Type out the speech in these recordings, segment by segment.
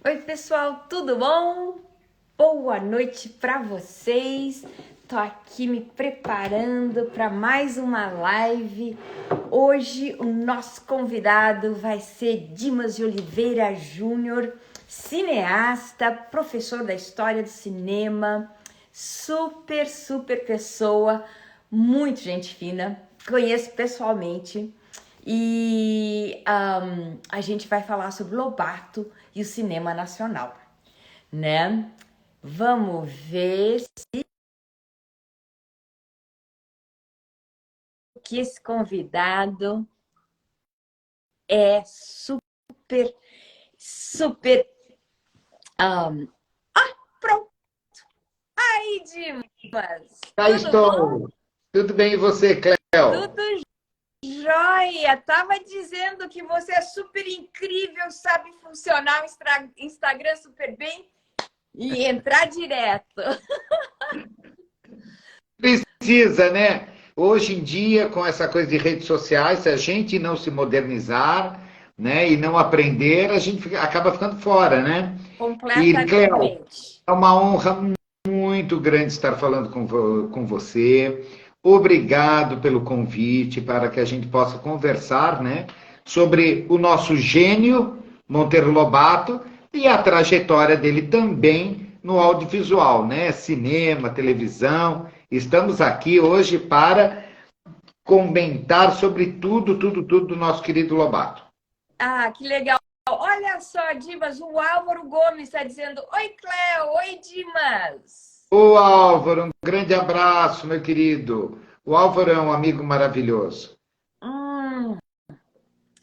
Oi, pessoal, tudo bom? Boa noite para vocês. Tô aqui me preparando para mais uma live. Hoje o nosso convidado vai ser Dimas de Oliveira Júnior, cineasta, professor da história do cinema, super pessoa, muito gente fina, conheço pessoalmente. E a gente vai falar sobre Lobato e o cinema nacional, né? Vamos ver se que esse convidado é super. Um, pronto. Aí, Dimas, Cá tudo bom? estou. Tudo bem e você, Cléo? Tudo jóia. Tava dizendo que você é super incrível, sabe funcionar o Instagram super bem e entrar direto. Precisa, né? Hoje em dia, com essa coisa de redes sociais, se a gente não se modernizar, né, e não aprender, a gente acaba ficando fora, né? E, Cléo, Completamente. é uma honra muito grande estar falando com você. Obrigado pelo convite para que a gente possa conversar, né, sobre o nosso gênio, Monteiro Lobato, e a trajetória dele também no audiovisual, né? Cinema, televisão. Estamos aqui hoje para comentar sobre tudo do nosso querido Lobato. Ah, que legal. Olha só, Dimas, o Álvaro Gomes está dizendo: Oi, Cléo, oi, Dimas. Ô Álvaro, um grande abraço, meu querido. O Álvaro é um amigo maravilhoso. Hum,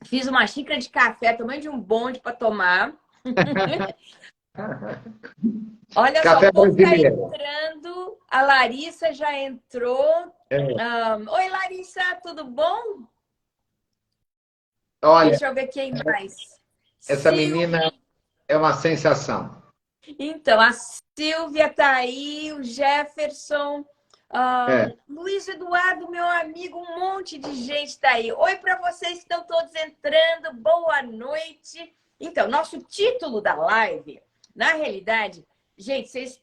fiz uma xícara de café, também de um bonde para tomar. Olha só, o Café povo está brasileiro. entrando. A Larissa já entrou. É. Oi, Larissa, tudo bom? Olha, Deixa eu ver quem mais. essa menina Silvia. é uma sensação. Então, a Silvia tá aí, o Jefferson, É. Luiz Eduardo, meu amigo, um monte de gente tá aí. Oi para vocês que estão todos entrando, boa noite. Então, nosso título da live, na realidade, gente, vocês,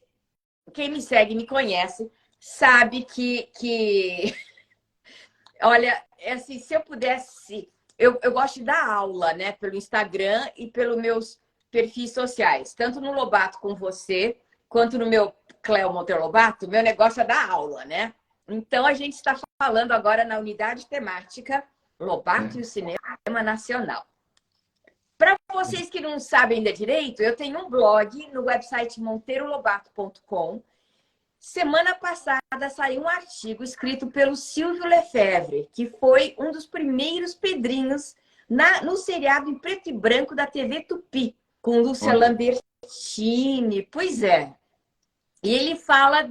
quem me segue, me conhece, sabe que olha, é assim, se eu pudesse, eu gosto de dar aula, né, pelo Instagram e pelos meus perfis sociais, tanto no Lobato com você, quanto no meu Cleo Monteiro Lobato, meu negócio é dar aula, né? Então a gente está falando agora na unidade temática Lobato e o Cinema Nacional. Para vocês que não sabem ainda direito, eu tenho um blog no website monteirolobato.com. Semana passada saiu um artigo escrito pelo Silvio Lefebvre, que foi um dos primeiros pedrinhos no seriado em preto e branco da TV Tupi, com Lúcia Olha, Lambertini. Pois é. E ele fala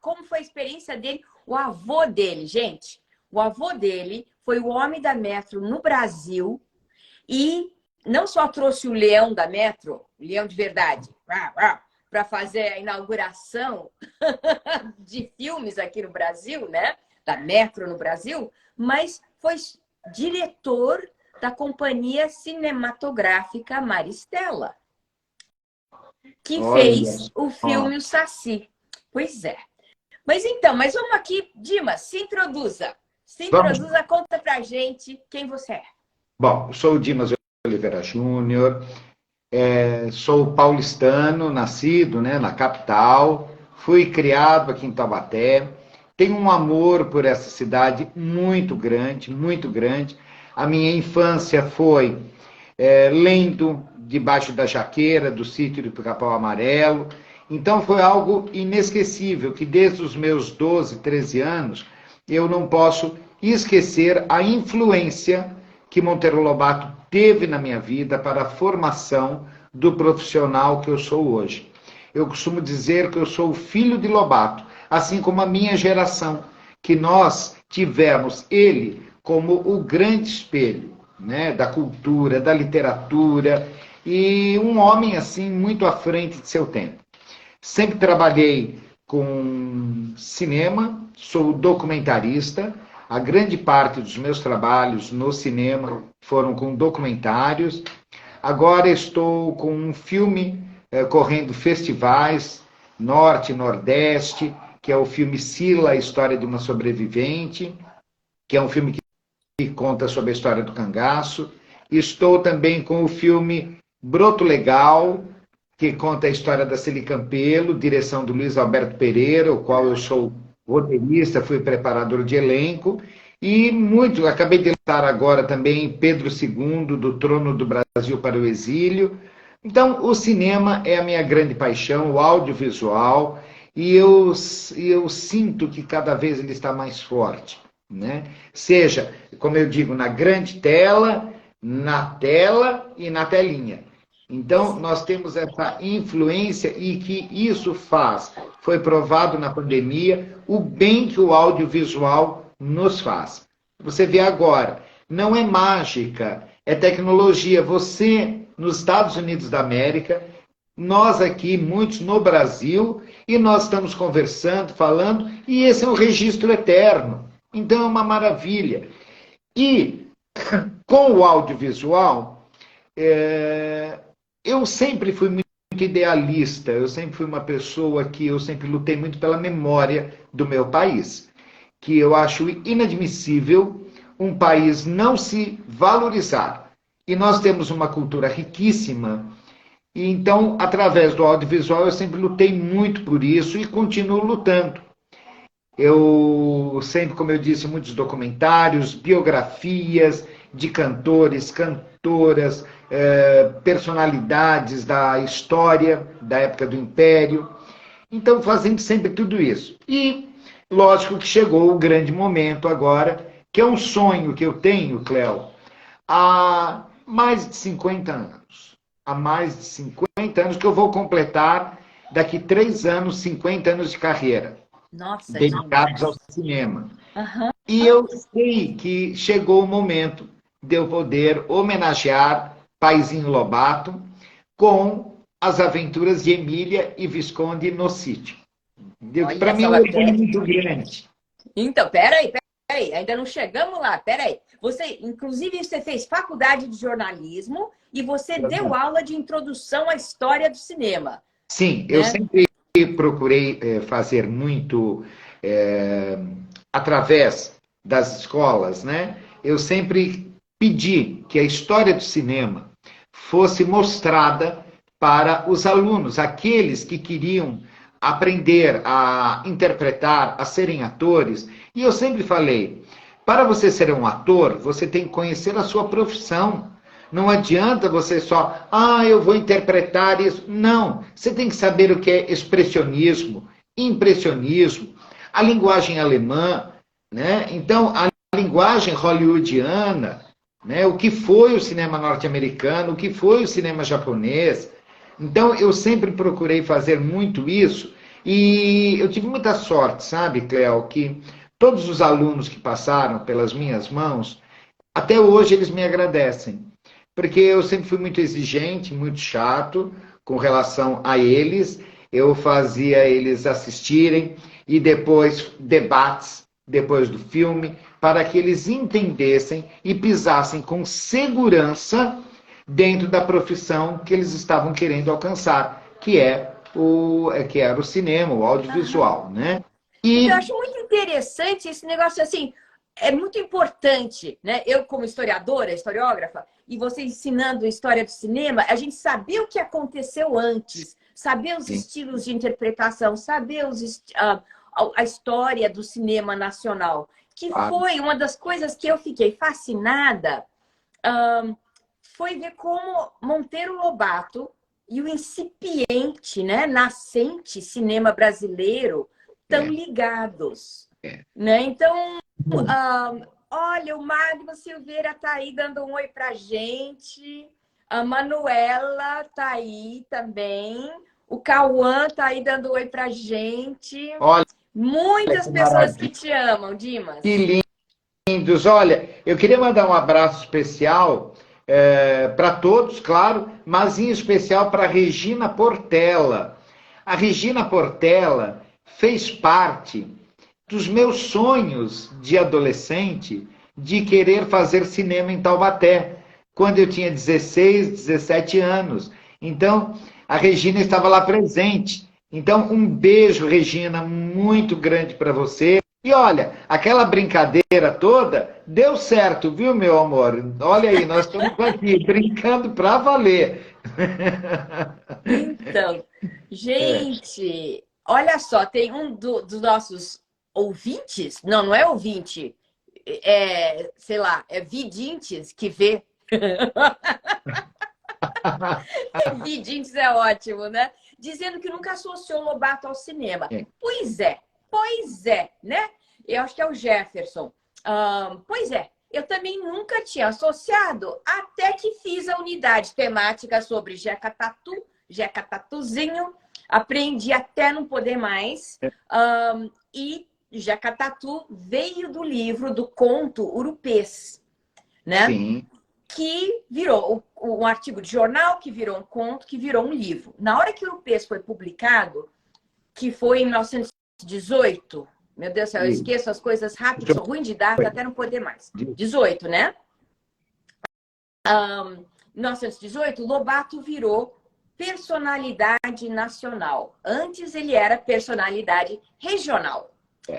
como foi a experiência dele, o avô dele, gente. O avô dele foi o homem da Metro no Brasil e não só trouxe o leão da Metro, o leão de verdade, para fazer a inauguração de filmes aqui no Brasil, né? Da Metro no Brasil, mas foi diretor da Companhia Cinematográfica Maristela, que olha fez o só. filme O Saci. Pois é. Mas vamos aqui, Dimas, se introduza. Se Vamos. introduza, conta pra gente quem você é. Bom, eu sou o Dimas Oliveira Júnior, sou paulistano, nascido, né, na capital, fui criado aqui em Taubaté, tenho um amor por essa cidade muito grande, muito grande. A minha infância foi lendo debaixo da jaqueira do sítio do Pica-Pau Amarelo. Então foi algo inesquecível, que desde os meus 12, 13 anos, eu não posso esquecer a influência que Monteiro Lobato teve na minha vida para a formação do profissional que eu sou hoje. Eu costumo dizer que eu sou o filho de Lobato, assim como a minha geração, que nós tivemos ele como o grande espelho, né, da cultura, da literatura, e um homem assim muito à frente de seu tempo. Sempre trabalhei com cinema, sou documentarista. A grande parte dos meus trabalhos no cinema foram com documentários. Agora estou com um filme correndo festivais, Norte e Nordeste, que é o filme Sila, a história de uma sobrevivente, que é um filme que conta sobre a história do cangaço. Estou também com o filme Broto Legal, que conta a história da Celi Campelo, direção do Luiz Alberto Pereira, o qual eu sou roteirista, fui preparador de elenco. E muito, acabei de lançar agora também Pedro II, do Trono do Brasil para o Exílio. Então, o cinema é a minha grande paixão, o audiovisual, e eu sinto que cada vez ele está mais forte, né? Seja, como eu digo, na grande tela, na tela e na telinha. Então, nós temos essa influência e que isso faz, foi provado na pandemia, o bem que o audiovisual nos faz. Você vê agora, não é mágica, é tecnologia. Você, nos Estados Unidos da América, nós aqui, muitos no Brasil, e nós estamos conversando, falando, e esse é um registro eterno. Então, é uma maravilha. E, com o audiovisual, eu sempre fui muito idealista, eu sempre fui uma pessoa que eu sempre lutei muito pela memória do meu país, que eu acho inadmissível um país não se valorizar. E nós temos uma cultura riquíssima, e então, através do audiovisual, eu sempre lutei muito por isso e continuo lutando. Eu sempre, como eu disse, muitos documentários, biografias de cantores, cantoras, personalidades da história, da época do Império. Então, fazendo sempre tudo isso. E, lógico que chegou o grande momento agora, que é um sonho que eu tenho, Cléo, há mais de 50 anos. Há mais de 50 anos que eu vou completar, daqui 3 anos, 50 anos de carreira. Nossa, dedicados ao cinema. Uhum. E eu sei que chegou o momento de eu poder homenagear Paizinho Lobato com as aventuras de Emília e Visconde no sítio. Para mim, é um orgulho muito grande. Então, peraí, ainda não chegamos lá, peraí. Inclusive, você fez faculdade de jornalismo e você deu aula de introdução à história do cinema. Sim, né? Eu sempre procurei fazer muito através das escolas, né? Eu sempre pedi que a história do cinema fosse mostrada para os alunos, aqueles que queriam aprender a interpretar, a serem atores. E eu sempre falei, para você ser um ator, você tem que conhecer a sua profissão. Não adianta você só, eu vou interpretar isso. Não, você tem que saber o que é expressionismo, impressionismo, a linguagem alemã, né? Então, a linguagem hollywoodiana, né? O que foi o cinema norte-americano, o que foi o cinema japonês. Então, eu sempre procurei fazer muito isso e eu tive muita sorte, sabe, Cleo, que todos os alunos que passaram pelas minhas mãos, até hoje eles me agradecem. Porque eu sempre fui muito exigente, muito chato com relação a eles. Eu fazia eles assistirem e depois debates, depois do filme, para que eles entendessem e pisassem com segurança dentro da profissão que eles estavam querendo alcançar, que era o cinema, o audiovisual, né? E eu acho muito interessante esse negócio assim. É muito importante, né? Eu, como historiadora, historiógrafa, e você ensinando história do cinema, a gente saber o que aconteceu antes, saber os estilos de interpretação, saber a história do cinema nacional, que foi uma das coisas que eu fiquei fascinada, foi ver como Monteiro Lobato e o incipiente, né, nascente cinema brasileiro estão ligados. Né? Então, olha, o Magno Silveira está aí dando um oi pra gente. A Manuela está aí também. O Cauã está aí dando um oi pra gente. Olha, muitas pessoas que te amam, Dimas. Que lindos. Olha, eu queria mandar um abraço especial para todos, claro, mas em especial para Regina Portela. A Regina Portela fez parte dos meus sonhos de adolescente de querer fazer cinema em Taubaté. quando eu tinha 16, 17 anos. Então, a Regina estava lá presente. Então, um beijo, Regina, muito grande para você. E olha, aquela brincadeira toda deu certo, viu, meu amor? Olha aí, nós estamos aqui brincando para valer. Então, É, gente, olha só, tem um dos nossos ouvintes, não, não é ouvinte, sei lá, é vidintes que vê. Vidintes é ótimo, né? Dizendo que nunca associou Lobato ao cinema. é. Pois é, né? Eu acho que é o Jefferson. Pois é, eu também nunca tinha associado, até que fiz a unidade temática sobre Jeca Tatu, Jeca Tatuzinho, aprendi até não poder mais. E Jeca Tatu veio do livro do conto Urupês, né? Sim, Que virou um artigo de jornal, que virou um conto, que virou um livro. Na hora que o Urupês foi publicado, que foi em 1918, meu Deus do céu, eu isso. esqueço as coisas rápido, sou ruim de data, até não poder mais. 18, né? Em 1918, Lobato virou personalidade nacional. Antes ele era personalidade regional.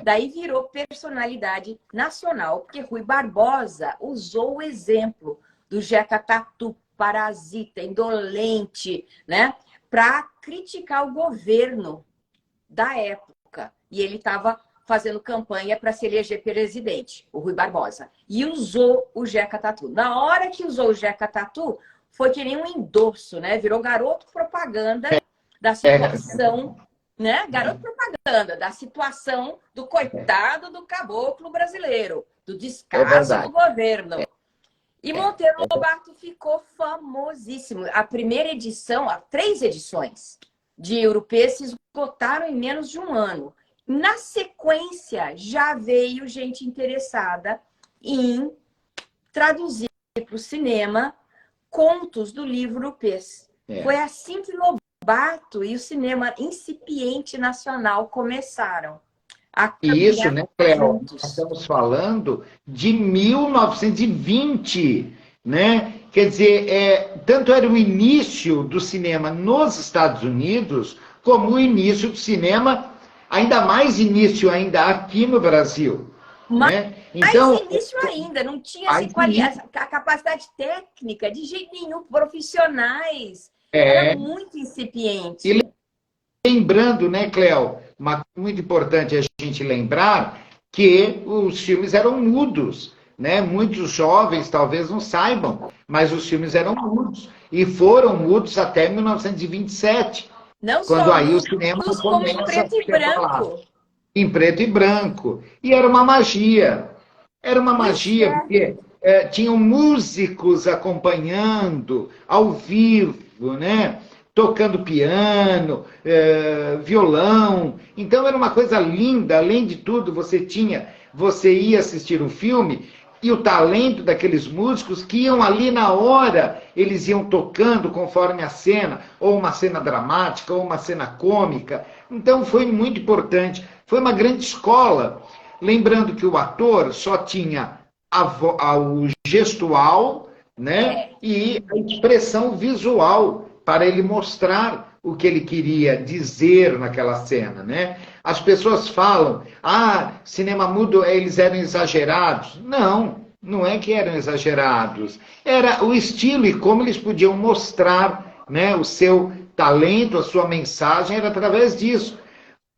Daí virou personalidade nacional, porque Rui Barbosa usou o exemplo do Jeca Tatu, parasita, indolente, né? Para criticar o governo da época. E ele estava fazendo campanha para se eleger presidente, o Rui Barbosa. E usou o Jeca Tatu. Na hora que usou o Jeca Tatu, foi que nem um endosso, né? Virou garoto propaganda da situação, né? Garoto propaganda da situação do coitado do caboclo brasileiro, do descaso do governo. E Monteiro Lobato ficou famosíssimo. A primeira edição, 3 edições de Urupês se esgotaram em menos de um ano. Na sequência, já veio gente interessada em traduzir para o cinema contos do livro Urupês. Foi assim que Lobato e o cinema incipiente nacional começaram a caminhar isso, né, Cléo? juntos. Nós estamos falando de 1920, né? Quer dizer, tanto era o início do cinema nos Estados Unidos, como o início do cinema, ainda mais início ainda aqui no Brasil. Né? Então, Mais início ainda, não tinha a capacidade técnica de jeito nenhum, profissionais. Era muito incipiente. E lembrando, né, Cléo, muito importante a gente lembrar que os filmes eram mudos, né? Muitos jovens talvez não saibam, mas os filmes eram mudos. E foram mudos até 1927. Não quando só aí o cinema como em começa preto e branco. Em preto e branco. E era uma magia. Era uma magia, porque tinham músicos acompanhando ao vivo, né? Tocando piano, violão. Então era uma coisa linda. Além de tudo, você ia assistir um filme e o talento daqueles músicos que iam ali na hora, eles iam tocando conforme a cena, ou uma cena dramática, ou uma cena cômica. Então foi muito importante. Foi uma grande escola. Lembrando que o ator só tinha o gestual, né? E a expressão visual para ele mostrar o que ele queria dizer naquela cena, né? As pessoas falam, cinema mudo, eles eram exagerados. Não, não é que eram exagerados. Era o estilo e como eles podiam mostrar, né, o seu talento, a sua mensagem, era através disso.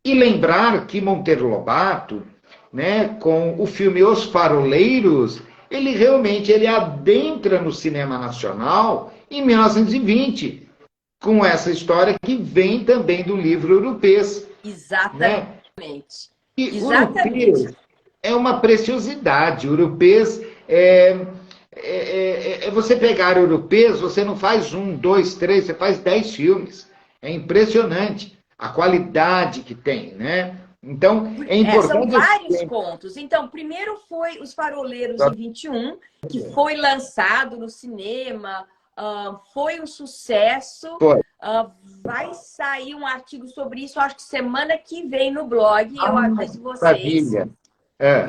E lembrar que Monteiro Lobato, né, com o filme Os Faroleiros, ele realmente adentra no cinema nacional em 1920, com essa história que vem também do livro Urupês. Exatamente. Né? E Urupês é uma preciosidade. Urupês você pegar Urupês, você não faz 1, 2, 3, você faz 10 filmes. É impressionante a qualidade que tem, né? Então, é importante... São vários contos. Então, primeiro foi Os Faroleiros em 21, que foi lançado no cinema, foi um sucesso. Vai sair um artigo sobre isso, acho que semana que vem no blog, eu aviso vocês. Maravilha.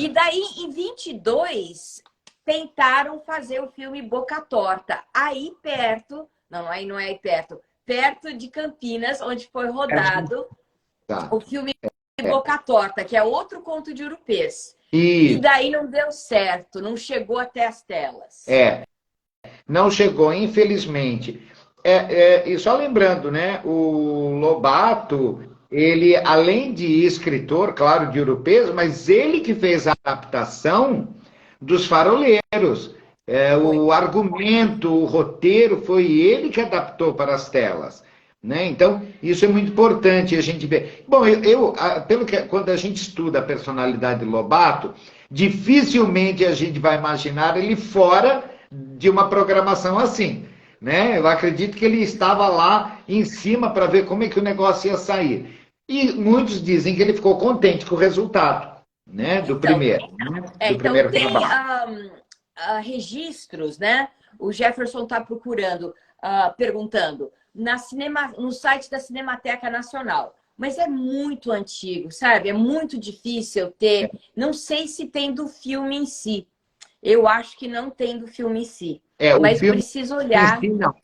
E daí, em 22, tentaram fazer o filme Boca Torta. Aí perto, não, aí não é aí perto, perto de Campinas, onde foi rodado o filme Boca Torta, que é outro conto de Urupês. E daí não deu certo, não chegou até as telas. Não chegou, infelizmente. E só lembrando, né, o Lobato, ele, além de escritor, claro, de Urupês, mas ele que fez a adaptação dos Faroleiros. O argumento, o roteiro, foi ele que adaptou para as telas. Né? Então, isso é muito importante a gente ver. Bom, quando a gente estuda a personalidade de Lobato, dificilmente a gente vai imaginar ele fora de uma programação assim. Né? Eu acredito que ele estava lá em cima para ver como é que o negócio ia sair. E muitos dizem que ele ficou contente com o resultado, né? Do primeiro. Né? Do primeiro tem trabalho. Registros, né? O Jefferson está procurando, perguntando, no site da Cinemateca Nacional. Mas é muito antigo, sabe? É muito difícil ter. Não sei se tem do filme em si. Eu acho que não tem do filme em si. Mas preciso olhar. Não.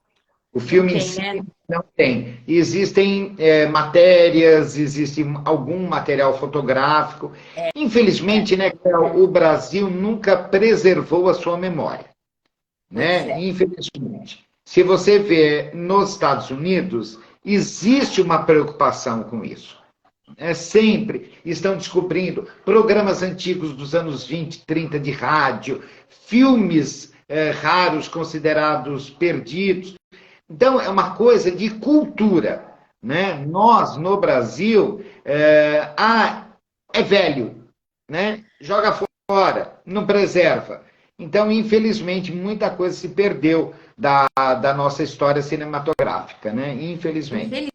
O filme em si não tem. Existem matérias, existe algum material fotográfico. Infelizmente, né, o Brasil nunca preservou a sua memória. Né? Infelizmente. Se você vê nos Estados Unidos, existe uma preocupação com isso. Sempre estão descobrindo programas antigos dos anos 20, 30 de rádio, filmes raros considerados perdidos. Então, é uma coisa de cultura. Né? Nós, no Brasil, é velho, né? Joga fora, não preserva. Então, infelizmente, muita coisa se perdeu da nossa história cinematográfica, né? Infelizmente.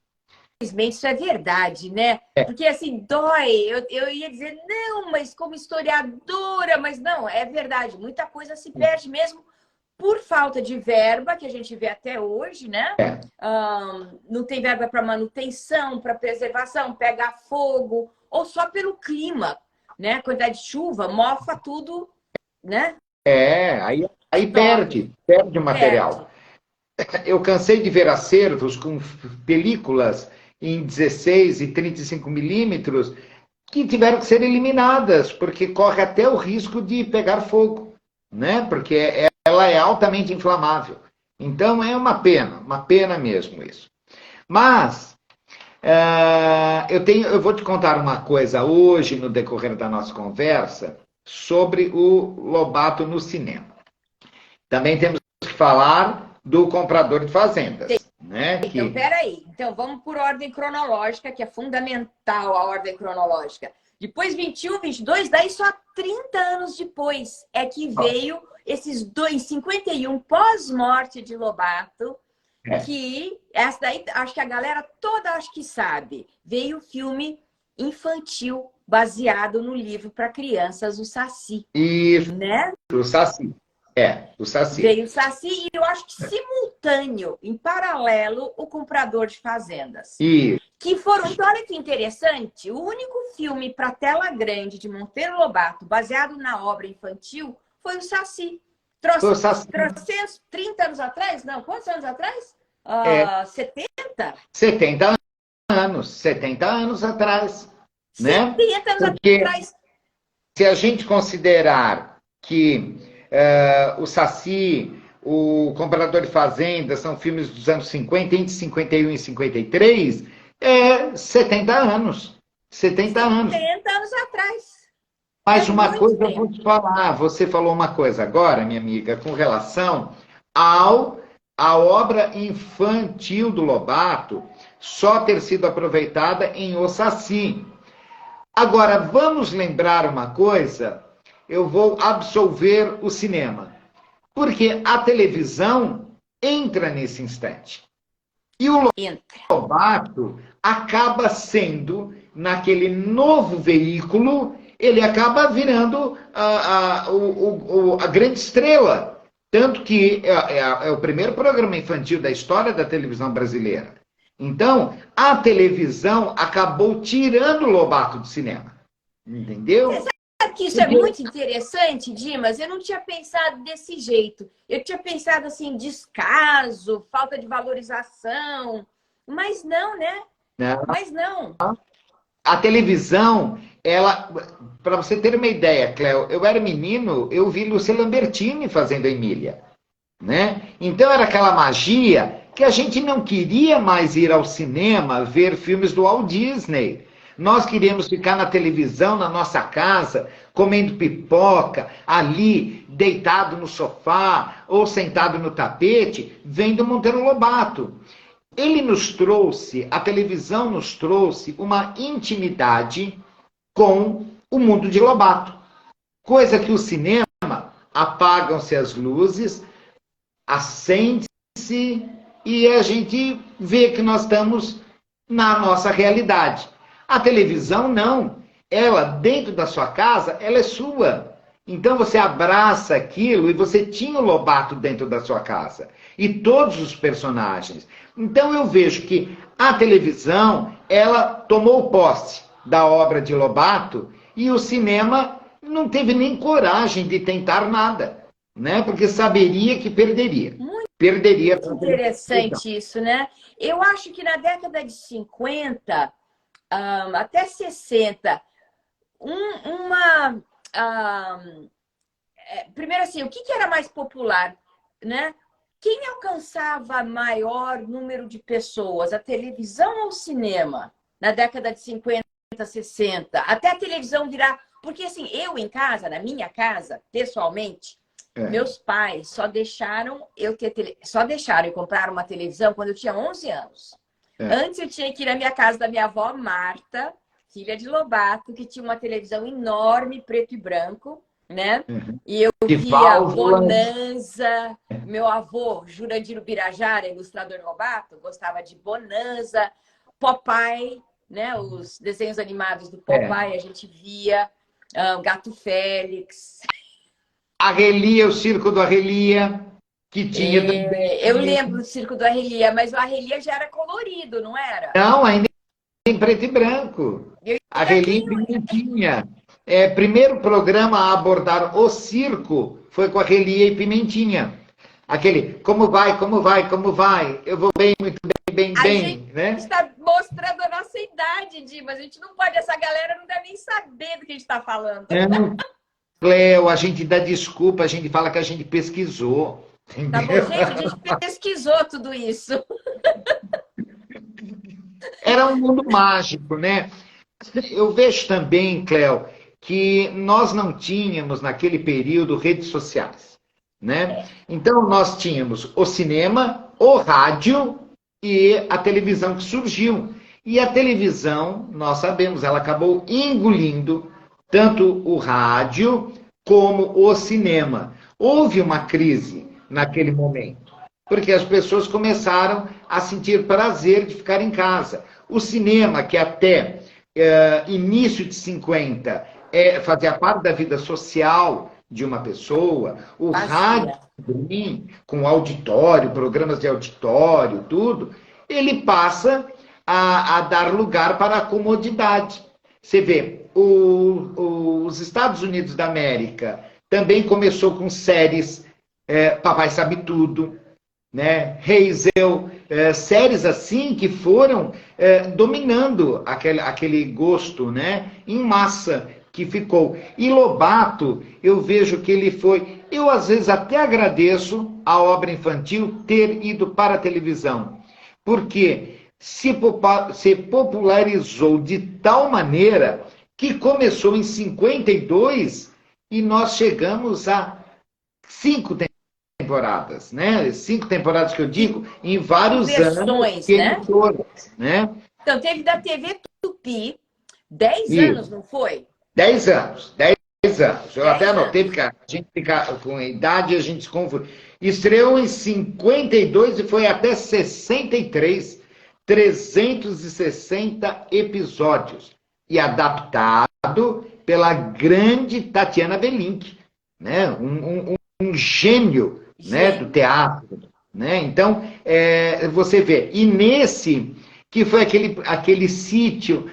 Infelizmente, isso é verdade, né? Porque, assim, dói. Eu ia dizer, não, mas como historiadora, mas não, é verdade. Muita coisa se perde mesmo por falta de verba, que a gente vê até hoje, né? Não tem verba para manutenção, para preservação, pegar fogo, ou só pelo clima, né? Quantidade de chuva, mofa tudo, né? Aí perde o material. Eu cansei de ver acervos com películas em 16 e 35 milímetros que tiveram que ser eliminadas, porque corre até o risco de pegar fogo, né? Porque ela é altamente inflamável. Então, é uma pena mesmo isso. Mas, eu vou te contar uma coisa hoje, no decorrer da nossa conversa, sobre o Lobato no cinema. Também temos que falar do Comprador de Fazendas. Né? Então, peraí. Então, vamos por ordem cronológica, que é fundamental a ordem cronológica. Depois 21, 22, daí só 30 anos depois é que veio esses 51 pós-morte de Lobato, que essa daí, acho que a galera toda acho que sabe. Veio o filme infantil baseado no livro para crianças, o Saci. Isso, né? O Saci. O Saci. Veio o Saci e eu acho que simultâneo, em paralelo, o Comprador de Fazendas. Que foram, então, olha que interessante, o único filme para tela grande de Monteiro Lobato, baseado na obra infantil, foi o Saci. Trouxe 30 anos atrás? Não, quantos anos atrás? 70? 70 anos atrás. 70 anos atrás. Se a gente considerar que o Saci, o Comprador de Fazendas são filmes dos anos 50, entre 51 e 53, 70 anos. 70 anos. 70 anos atrás. Mas uma coisa eu vou te falar. Você falou uma coisa agora, minha amiga, com relação à obra infantil do Lobato só ter sido aproveitada em O Saci. Agora, vamos lembrar uma coisa, eu vou absolver o cinema. Porque a televisão entra nesse instante. E o Lobato acaba sendo, naquele novo veículo, ele acaba virando a grande estrela. Tanto que é o primeiro programa infantil da história da televisão brasileira. Então, a televisão acabou tirando o Lobato do cinema. Entendeu? Sabe que isso é muito interessante, Dimas? Eu não tinha pensado desse jeito. Eu tinha pensado assim, descaso, falta de valorização. Mas não, né? Né? Mas não. A televisão, ela, para você ter uma ideia, Cléo, eu era menino, eu vi Lúcia Lambertini fazendo a Emília, né? Então era aquela magia que a gente não queria mais ir ao cinema ver filmes do Walt Disney. Nós queríamos ficar na televisão, na nossa casa, comendo pipoca, ali, deitado no sofá ou sentado no tapete, vendo Monteiro Lobato. Ele nos trouxe, a televisão nos trouxe uma intimidade com o mundo de Lobato. Coisa que o cinema, apagam-se as luzes, acende-se e a gente vê que nós estamos na nossa realidade. A televisão não. Ela, dentro da sua casa, ela é sua. Então você abraça aquilo e você tinha o Lobato dentro da sua casa. E todos os personagens. Então eu vejo que a televisão, ela tomou posse da obra de Lobato e o cinema não teve nem coragem de tentar nada, né? Porque saberia que perderia. Muito Perderia. interessante isso, né? Eu acho que na década de 50 até 60, primeiro assim, o que era mais popular, né? Quem alcançava maior número de pessoas, a televisão ou o cinema? Na década de 50, 60, até a televisão virar... Porque assim, eu em casa, na minha casa, pessoalmente, meus pais só deixaram só deixaram eu comprar uma televisão quando eu tinha 11 anos. Antes eu tinha que ir na minha casa da minha avó Marta, filha de Lobato, que tinha uma televisão enorme, preto e branco, né? E eu via Bonanza. Meu avô, Jurandir Birajara, ilustrador Lobato, gostava de Bonanza, Popeye, né? Os desenhos animados do Popeye, a gente via, Gato Félix. Arrelia, o circo do Arrelia, que tinha também. Eu lembro do circo do Arrelia, mas o Arrelia já era colorido, não era? Não, ainda em preto e branco. Arrelia e Pimentinha. Primeiro programa a abordar o circo foi com Arrelia e Pimentinha. Aquele, como vai, como vai, como vai? Eu vou bem, muito bem, bem, né? A gente está mostrando a nossa idade, Dimas. A gente não pode, essa galera não deve nem saber do que a gente está falando. Cleo, a gente dá desculpa, a gente fala que a gente pesquisou. Tá bom, gente? A gente pesquisou tudo isso. Era um mundo mágico, né? Eu vejo também, Cleo, que nós não tínhamos, naquele período, redes sociais, né? Então, nós tínhamos o cinema, o rádio e a televisão que surgiu. E a televisão, nós sabemos, ela acabou engolindo tanto o rádio como o cinema. Houve uma crise naquele momento, porque as pessoas começaram a sentir prazer de ficar em casa. O cinema, que até início de 50 fazia parte da vida social de uma pessoa, o rádio também, com auditório, programas de auditório, tudo, ele passa a dar lugar para a comodidade. Você vê, os Estados Unidos da América também começou com séries, Papai Sabe Tudo, né? Hazel, séries assim que foram dominando aquele gosto, né? Em massa que ficou. E Lobato, eu vejo que ele foi... Eu, às vezes, até agradeço a obra infantil ter ido para a televisão, porque se popularizou de tal maneira que começou em 52 e nós chegamos a 5 temporadas, né? 5 temporadas que eu digo, em vários anos. Né? Todas, né? Então, teve da TV Tupi, 10 anos, não foi? 10 anos, 10 anos. Eu até anotei, porque a gente fica com a idade e a gente se confunde. Estreou em 52 e foi até 63, 360 episódios. E adaptado pela grande Tatiana Belink, né? Um gênio, né? Do teatro. Né? Então, você vê. E nesse, que foi aquele sítio,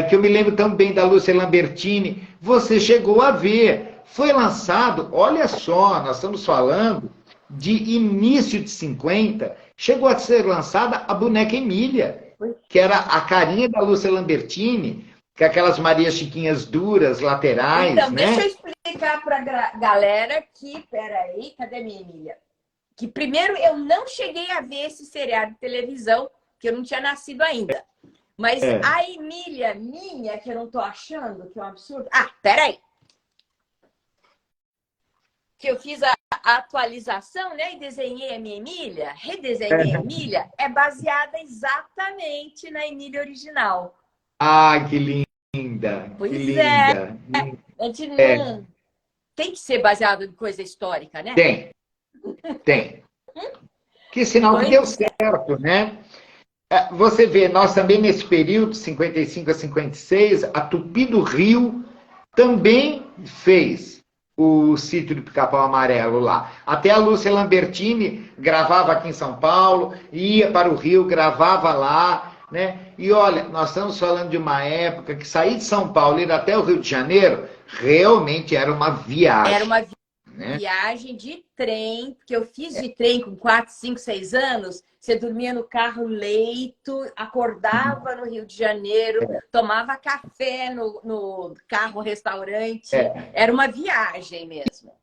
que eu me lembro tão bem da Lúcia Lambertini, você chegou a ver. Foi lançado, olha só, nós estamos falando de início de 50, chegou a ser lançada a boneca Emília, que era a carinha da Lúcia Lambertini, com aquelas Maria Chiquinhas duras, laterais, Então, né? deixa eu explicar para a galera que, peraí, cadê minha Emília? Que primeiro eu não cheguei a ver esse seriado de televisão, que eu não tinha nascido ainda. Mas a Emília minha, que eu não tô achando, que é um absurdo. Ah, peraí. Que eu fiz a atualização, né? E desenhei a minha Emília, redesenhei a Emília, é baseada exatamente na Emília original. Ai, que linda! Pois Que é. linda! A gente não... Tem que ser baseado em coisa histórica, né? Tem. Que sinal que deu certo, né? Você vê, nós também nesse período, 55 a 56, a Tupi do Rio também fez o Sítio do Pica-Pau Amarelo lá. Até a Lúcia Lambertini gravava aqui em São Paulo, ia para o Rio, gravava lá, né? E olha, nós estamos falando de uma época que sair de São Paulo e ir até o Rio de Janeiro realmente era uma viagem. Era uma viagem de trem, que eu fiz de trem com 4, 5, 6 anos. Você dormia no carro leito, acordava no Rio de Janeiro, tomava café no carro restaurante. Era uma viagem mesmo.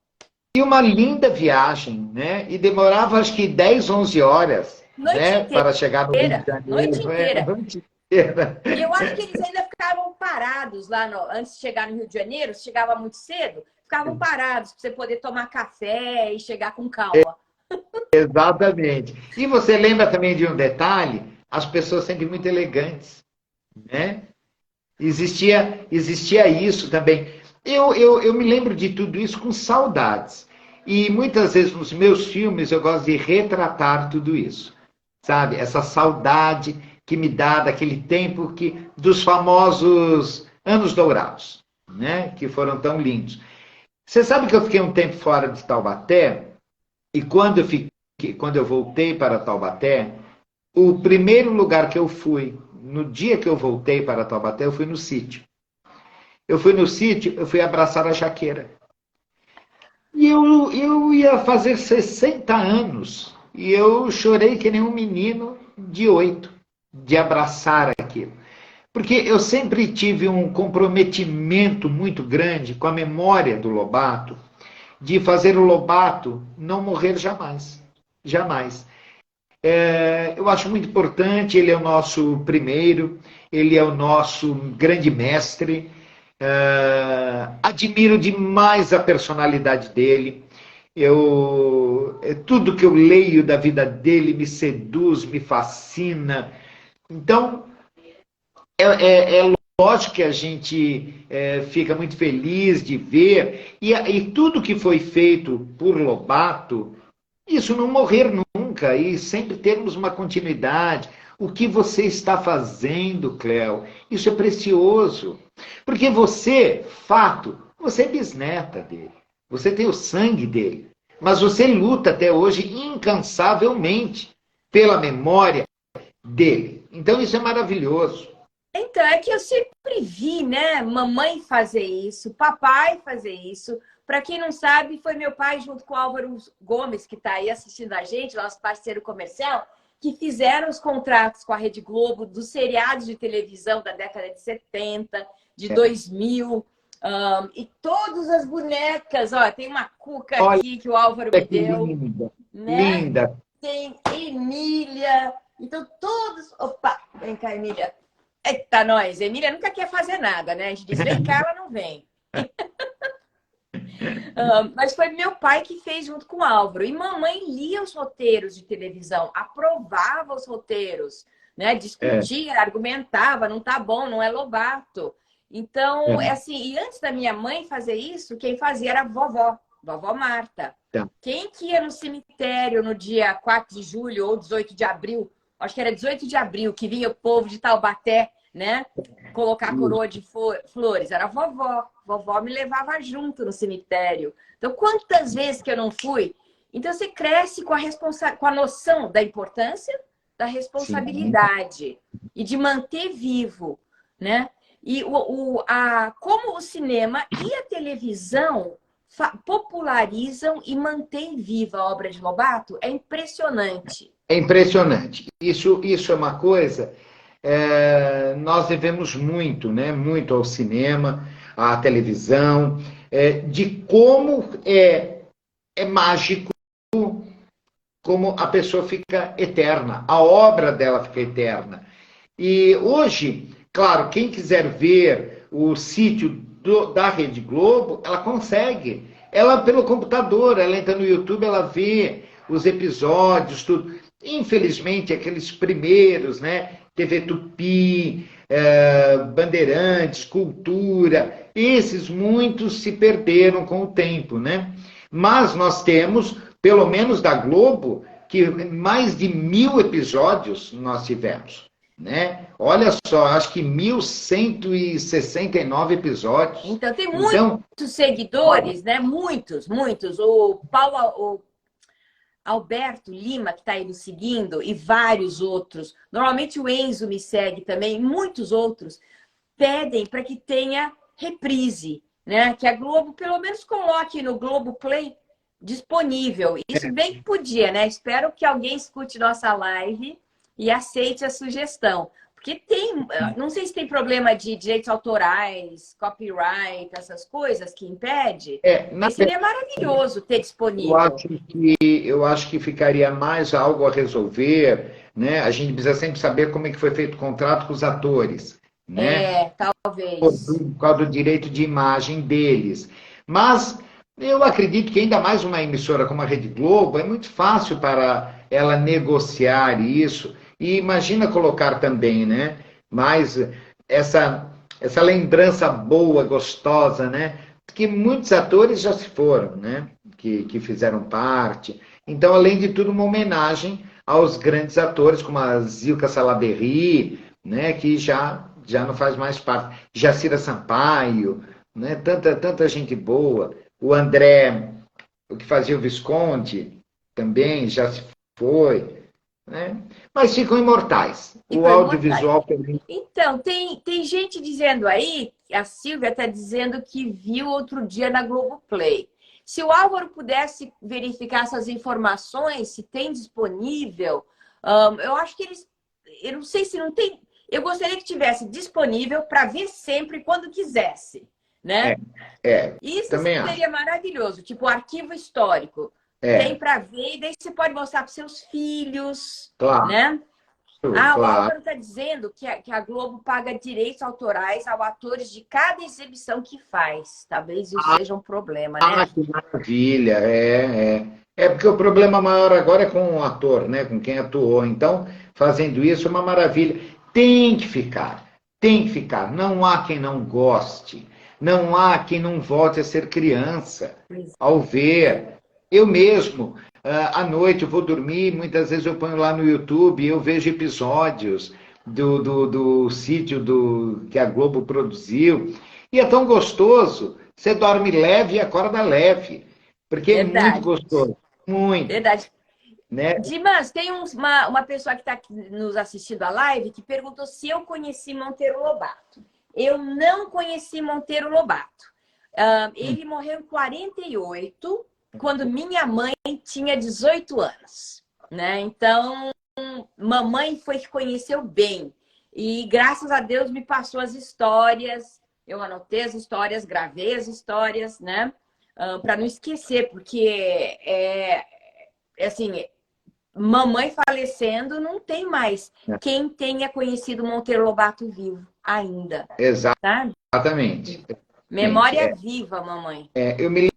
E uma linda viagem, né? E demorava acho que 10, 11 horas, né? Para chegar no Rio de Janeiro. Noite inteira. Noite inteira. E eu acho que eles ainda ficavam parados lá antes de chegar no Rio de Janeiro, se chegava muito cedo, ficavam parados para você poder tomar café e chegar com calma. Exatamente. E você lembra também de um detalhe? As pessoas sempre muito elegantes, né? Existia isso também. Eu me lembro de tudo isso com saudades. E muitas vezes nos meus filmes eu gosto de retratar tudo isso. Sabe? Essa saudade que me dá daquele tempo dos famosos anos dourados, né? Que foram tão lindos. Você sabe que eu fiquei um tempo fora de Taubaté? E quando eu voltei para Taubaté, o primeiro lugar que eu fui, no dia que eu voltei para Taubaté, eu fui no sítio. Eu fui abraçar a jaqueira. E eu ia fazer 60 anos. E eu chorei que nem um menino de 8, de abraçar aquilo. Porque eu sempre tive um comprometimento muito grande com a memória do Lobato, de fazer o Lobato não morrer jamais. Jamais. Eu acho muito importante, ele é o nosso primeiro, ele é o nosso grande mestre. Admiro demais a personalidade dele. Tudo que eu leio da vida dele me seduz, me fascina. Então, é lógico que a gente fica muito feliz de ver. E tudo que foi feito por Lobato, isso não morrer nunca e sempre termos uma continuidade. O que você está fazendo, Cléo, isso é precioso. Porque você é bisneta dele. Você tem o sangue dele. Mas você luta até hoje incansavelmente pela memória dele. Então isso é maravilhoso. Então, é que eu sempre vi, né, mamãe fazer isso, papai fazer isso. Para quem não sabe, foi meu pai junto com o Álvaro Gomes, que está aí assistindo a gente, nosso parceiro comercial, que fizeram os contratos com a Rede Globo dos seriados de televisão da década de 70, de 2000. E todas as bonecas, ó, tem uma Cuca aqui que o Álvaro me deu. Linda, né? linda. Tem Emília. Então, todos... Opa, vem cá, Emília. Eita, nós. Emília nunca quer fazer nada, né? A gente diz, vem cá, ela não vem. Mas foi meu pai que fez junto com o Álvaro. E mamãe lia os roteiros de televisão, aprovava os roteiros, né? Discutia, argumentava, não tá bom, não é Lobato. Então, assim, e antes da minha mãe fazer isso, quem fazia era a vovó Marta. Quem que ia no cemitério no dia 4 de julho ou 18 de abril, acho que era 18 de abril, que vinha o povo de Taubaté, né? Colocar a coroa de flores. Era a vovó. Vovó me levava junto no cemitério. Então, quantas vezes que eu não fui? Então, você cresce com a noção da importância, da responsabilidade e de manter vivo, né? E como o cinema e a televisão popularizam e mantêm viva a obra de Lobato é impressionante. É impressionante. Isso é uma coisa, nós devemos muito, né? Muito ao cinema, à televisão, de como é mágico, como a pessoa fica eterna, a obra dela fica eterna. E hoje, claro, quem quiser ver o sítio da Rede Globo, ela consegue. Ela, pelo computador, ela entra no YouTube, ela vê os episódios, tudo. Infelizmente, aqueles primeiros, né? TV Tupi, Bandeirantes, Cultura, esses muitos se perderam com o tempo, né? Mas nós temos, pelo menos da Globo, que mais de 1000 episódios nós tivemos. Né? Olha só, acho que 1169 episódios. Então, tem muitos seguidores, né? Muitos. O Alberto Lima, que está aí nos seguindo, e vários outros. Normalmente o Enzo me segue também, muitos outros pedem para que tenha reprise, né? Que a Globo, pelo menos, coloque no Globoplay disponível. Isso bem que podia, né? Espero que alguém escute nossa live e aceite a sugestão. Porque tem, não sei se tem problema de direitos autorais, copyright, essas coisas que impede. Mas seria maravilhoso ter disponível. Eu acho que ficaria mais algo a resolver, né? A gente precisa sempre saber como é que foi feito o contrato com os atores, né? Talvez. Por causa do direito de imagem deles. Mas eu acredito que ainda mais uma emissora como a Rede Globo, é muito fácil para ela negociar isso. E imagina colocar também, né? Mais essa lembrança boa, gostosa, né? Que muitos atores já se foram, né? Que fizeram parte. Então, além de tudo, uma homenagem aos grandes atores, como a Zilka Salaberry, né? Que já não faz mais parte. Jacira Sampaio, né? Tanta gente boa. O André, o que fazia o Visconde, também já se foi. Né? Mas ficam imortais. O audiovisual também. Então, tem gente dizendo aí, a Silvia está dizendo que viu outro dia na Globoplay. Se o Álvaro pudesse verificar essas informações, se tem disponível, eu acho que eu não sei se não tem. Eu gostaria que tivesse disponível para ver sempre quando quisesse, né? Isso seria maravilhoso, tipo arquivo histórico. Tem para ver, e daí você pode mostrar para seus filhos, né? O Álvaro está dizendo que a Globo paga direitos autorais aos atores de cada exibição que faz. Talvez isso seja um problema, né? Que maravilha! É porque o problema maior agora é com o ator, né? Com quem atuou. Então, fazendo isso é uma maravilha. Tem que ficar. Não há quem não goste. Não há quem não volte a ser criança ao ver. Eu mesmo, à noite, eu vou dormir, muitas vezes eu ponho lá no YouTube, eu vejo episódios do sítio que a Globo produziu. E é tão gostoso. Você dorme leve e acorda leve. Porque é muito gostoso. Muito. Verdade. Né? Dimas, tem uma pessoa que está nos assistindo a live que perguntou se eu conheci Monteiro Lobato. Eu não conheci Monteiro Lobato. Ele morreu em 48, quando minha mãe tinha 18 anos, né? Então, mamãe foi que conheceu bem. E, graças a Deus, me passou as histórias. Eu anotei as histórias, gravei as histórias, né? Para não esquecer, porque, assim, mamãe falecendo, não tem mais quem tenha conhecido Monteiro Lobato vivo ainda. Exatamente. Memória viva, mamãe. Eu me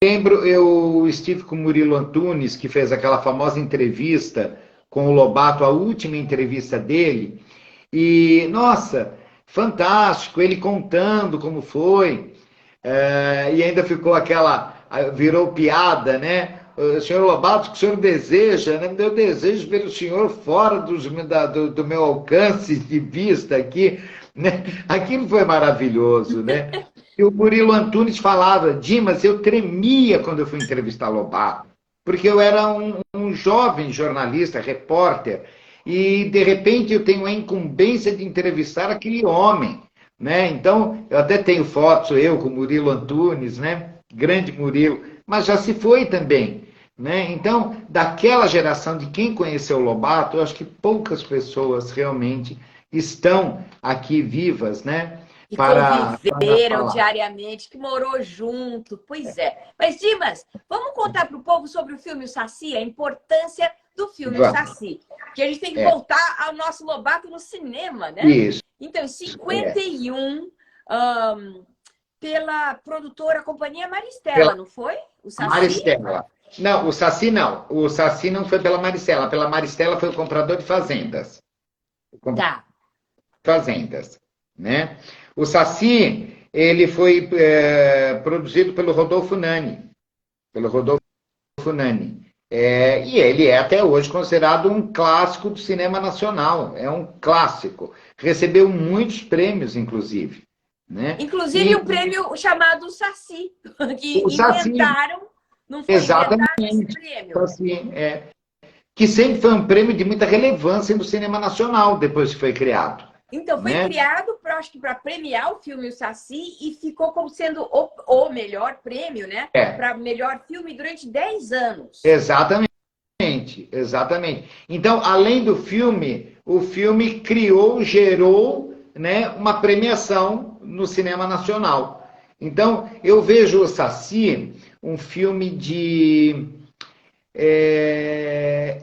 lembro, eu estive com o Murilo Antunes, que fez aquela famosa entrevista com o Lobato, a última entrevista dele. E, nossa, fantástico, ele contando como foi. E ainda ficou virou piada, né? Senhor Lobato, o que o senhor deseja? Né? Eu desejo ver o senhor fora do meu alcance de vista aqui. Né? Aquilo foi maravilhoso, né? E o Murilo Antunes falava, Dimas, eu tremia quando eu fui entrevistar Lobato, porque eu era um jovem jornalista, repórter, e de repente eu tenho a incumbência de entrevistar aquele homem, né? Então, eu até tenho fotos, eu com o Murilo Antunes, né? Grande Murilo, mas já se foi também, né? Então, daquela geração de quem conheceu o Lobato, eu acho que poucas pessoas realmente estão aqui vivas, né? Que Para conviveram falar. diariamente, que morou junto. Pois é. Mas, Dimas, vamos contar para o povo sobre o filme O Saci, a importância do filme O Vamos. Saci. Que a gente tem que É, voltar ao nosso Lobato no cinema, né? isso. Então, em É. 51, pela produtora Companhia Pela Maristela, não foi? O Saci? Maristela. Não, o Saci não. O Saci não foi pela Maristela. Pela Maristela foi o comprador de fazendas. Tá. Fazendas, né? O Saci, ele foi produzido pelo Rodolfo Nani, pelo Rodolfo Nani. E ele é até hoje considerado um clássico do cinema nacional, é um clássico. Recebeu muitos prêmios, inclusive, né? Inclusive E o prêmio chamado Saci, que o Saci, inventaram, não foi inventado esse exatamente, prêmio? Saci, que sempre foi um prêmio de muita relevância no cinema nacional, depois que foi criado, Então, foi né? criado, acho que para premiar o filme O Saci e ficou como sendo o melhor prêmio, né? É, Para melhor filme durante 10 anos. exatamente. Exatamente. Então, além do filme, o filme criou, gerou, né, uma premiação no cinema nacional. Então, eu vejo o Saci um filme de.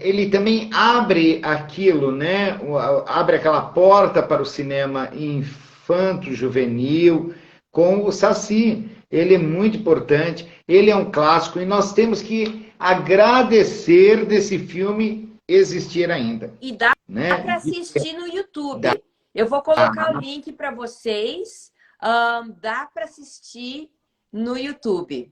Ele também abre aquilo, né? Abre aquela porta para o cinema infanto-juvenil com o Saci. Ele é muito importante, ele é um clássico e nós temos que agradecer desse filme existir ainda, E dá né? para assistir no Dá. YouTube. Eu vou colocar o link para vocês. Dá para assistir no YouTube.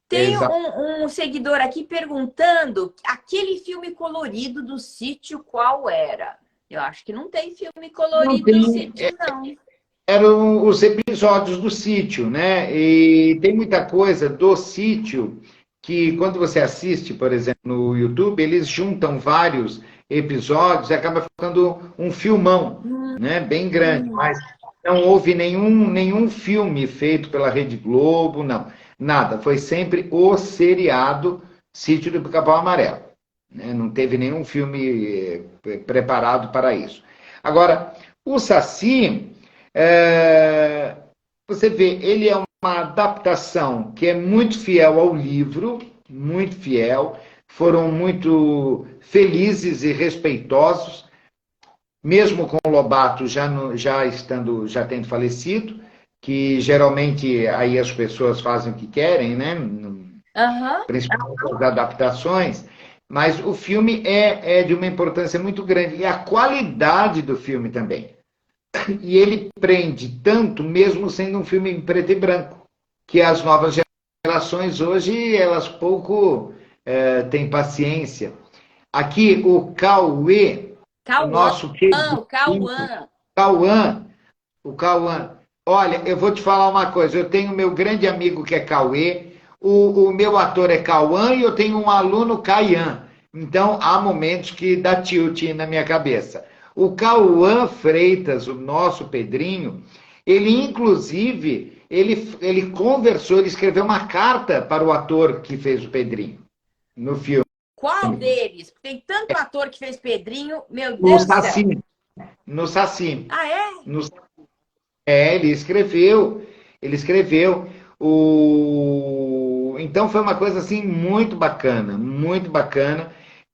Tem Exato. um seguidor aqui perguntando aquele filme colorido do sítio qual era? Eu acho que não tem filme Não colorido do tem, sítio, não. eram os episódios do sítio, né? E tem muita coisa do sítio que, quando você assiste, por exemplo, no YouTube, eles juntam vários episódios e acaba ficando um filmão, né? Bem grande. Mas não houve nenhum filme feito pela Rede Globo, não. Nada. Foi sempre o seriado Sítio do Pica-Pau Amarelo, né? Não teve nenhum filme preparado para isso. Agora, o Saci. É, Você vê, ele é uma adaptação que é muito fiel ao livro, muito fiel. Foram muito felizes e respeitosos, mesmo com o Lobato já tendo falecido, que geralmente aí as pessoas fazem o que querem, né? Aham. Principalmente as adaptações. Mas o filme é de uma importância muito grande. E a qualidade do filme também. E ele prende tanto, mesmo sendo um filme em preto e branco, que as novas gerações hoje, elas pouco têm paciência. Aqui, o Cauê, o Cauã, nosso querido o Cauã. Cauã, o Cauã. Olha, eu vou te falar uma coisa, eu tenho meu grande amigo que é Cauê, o meu ator é Cauã e eu tenho um aluno Caian. Então, há momentos que dá tilt na minha cabeça. O Cauã Freitas, o nosso Pedrinho, ele inclusive, ele conversou, ele escreveu uma carta para o ator que fez o Pedrinho no filme. Qual deles? Tem tanto ator que fez Pedrinho, meu No Deus do céu. Saci. No Saci. Ah, é? No, ele escreveu. Ele escreveu. Então foi uma coisa assim muito bacana,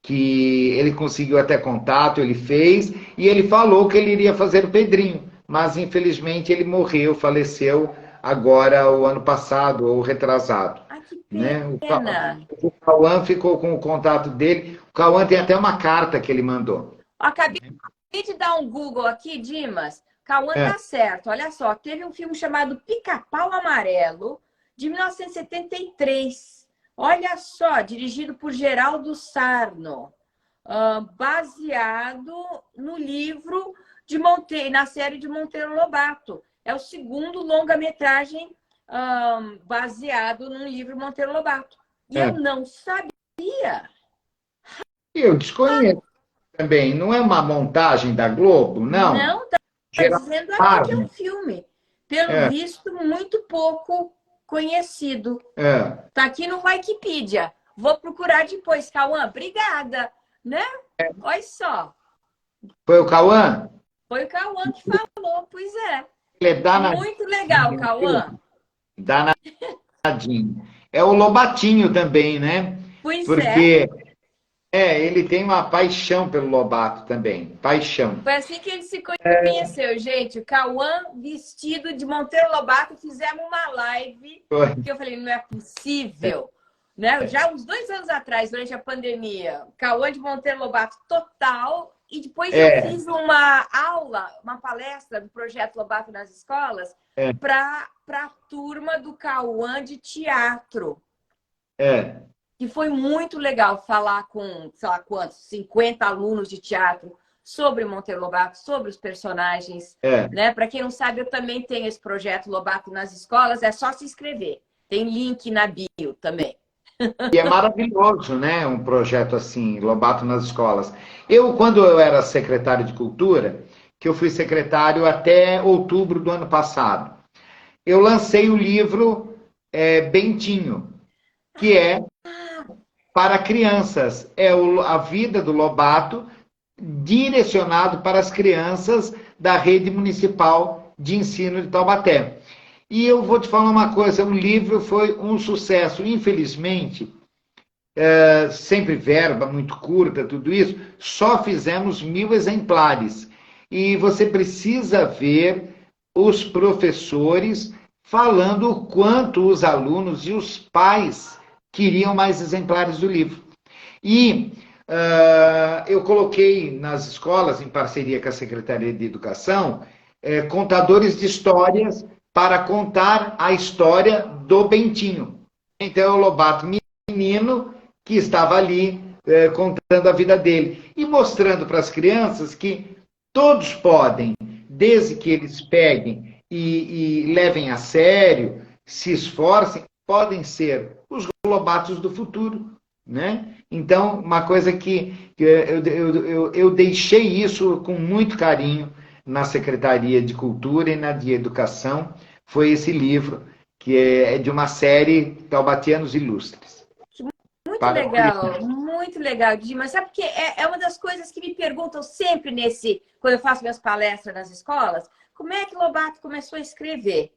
que ele conseguiu até contato, ele fez, e ele falou que ele iria fazer o Pedrinho, mas infelizmente ele morreu, faleceu agora o ano passado, ou retrasado. Ah, que Né? pena. O Cauã ficou com o contato dele, o Cauã tem até uma carta que ele mandou. Acabei de dar um Google aqui, Dimas. Cauã É, tá certo. Olha só, teve um filme chamado Pica-Pau Amarelo, de 1973. Olha só, dirigido por Geraldo Sarno, baseado no livro de Monteiro, na série de Monteiro Lobato. É o segundo longa-metragem baseado num livro Monteiro Lobato. E eu é. não sabia. Eu desconheço também, não é uma montagem da Globo, não? Não, tá Geraldo dizendo aqui que é um Sarno. filme. pelo visto, muito pouco conhecido. Tá aqui no Wikipedia. Vou procurar depois, Cauã. Obrigada, né? Olha só. Foi o Cauã? Foi o Cauã que falou, pois é. Ele é danadinho. Muito legal, Cauã. Danadinho. É o Lobatinho também, né? Pois Porque ele tem uma paixão pelo Lobato também. Paixão. Foi assim que ele se conheceu, gente. O Cauã vestido de Monteiro Lobato. Fizemos uma live. Que eu falei, não é possível. Né? Já uns 2 anos atrás, durante a pandemia, Cauã de Monteiro Lobato total. E depois eu fiz uma aula, uma palestra do Projeto Lobato nas escolas para a turma do Cauã de teatro. E foi muito legal falar com, sei lá quantos, 50 alunos de teatro sobre Monteiro Lobato, sobre os personagens. Né? Para quem não sabe, eu também tenho esse projeto Lobato nas escolas, é só se inscrever. Tem link na bio também. E é maravilhoso, né? Um projeto assim, Lobato nas escolas. Quando eu era secretário de Cultura, que eu fui secretário até outubro do ano passado, eu lancei o livro Bentinho, que é para crianças. A vida do Lobato, direcionado para as crianças da rede municipal de ensino de Taubaté. E eu vou te falar uma coisa, o livro foi um sucesso. Infelizmente, sempre verba muito curta, tudo isso, só fizemos 1000 exemplares. E você precisa ver os professores falando o quanto os alunos e os pais queriam mais exemplares do livro. E eu coloquei nas escolas, em parceria com a Secretaria de Educação, contadores de histórias para contar a história do Bentinho. Então, é o Lobato menino que estava ali contando a vida dele e mostrando para as crianças que todos podem, desde que eles peguem e levem a sério, se esforcem, podem ser os Lobatos do futuro, né? Então, uma coisa que eu deixei isso com muito carinho na Secretaria de Cultura e na de Educação, foi esse livro, que é de uma série Taubatianos Ilustres. Muito legal, Dimas. Sabe porque é uma das coisas que me perguntam sempre quando eu faço minhas palestras nas escolas, como é que Lobato começou a escrever,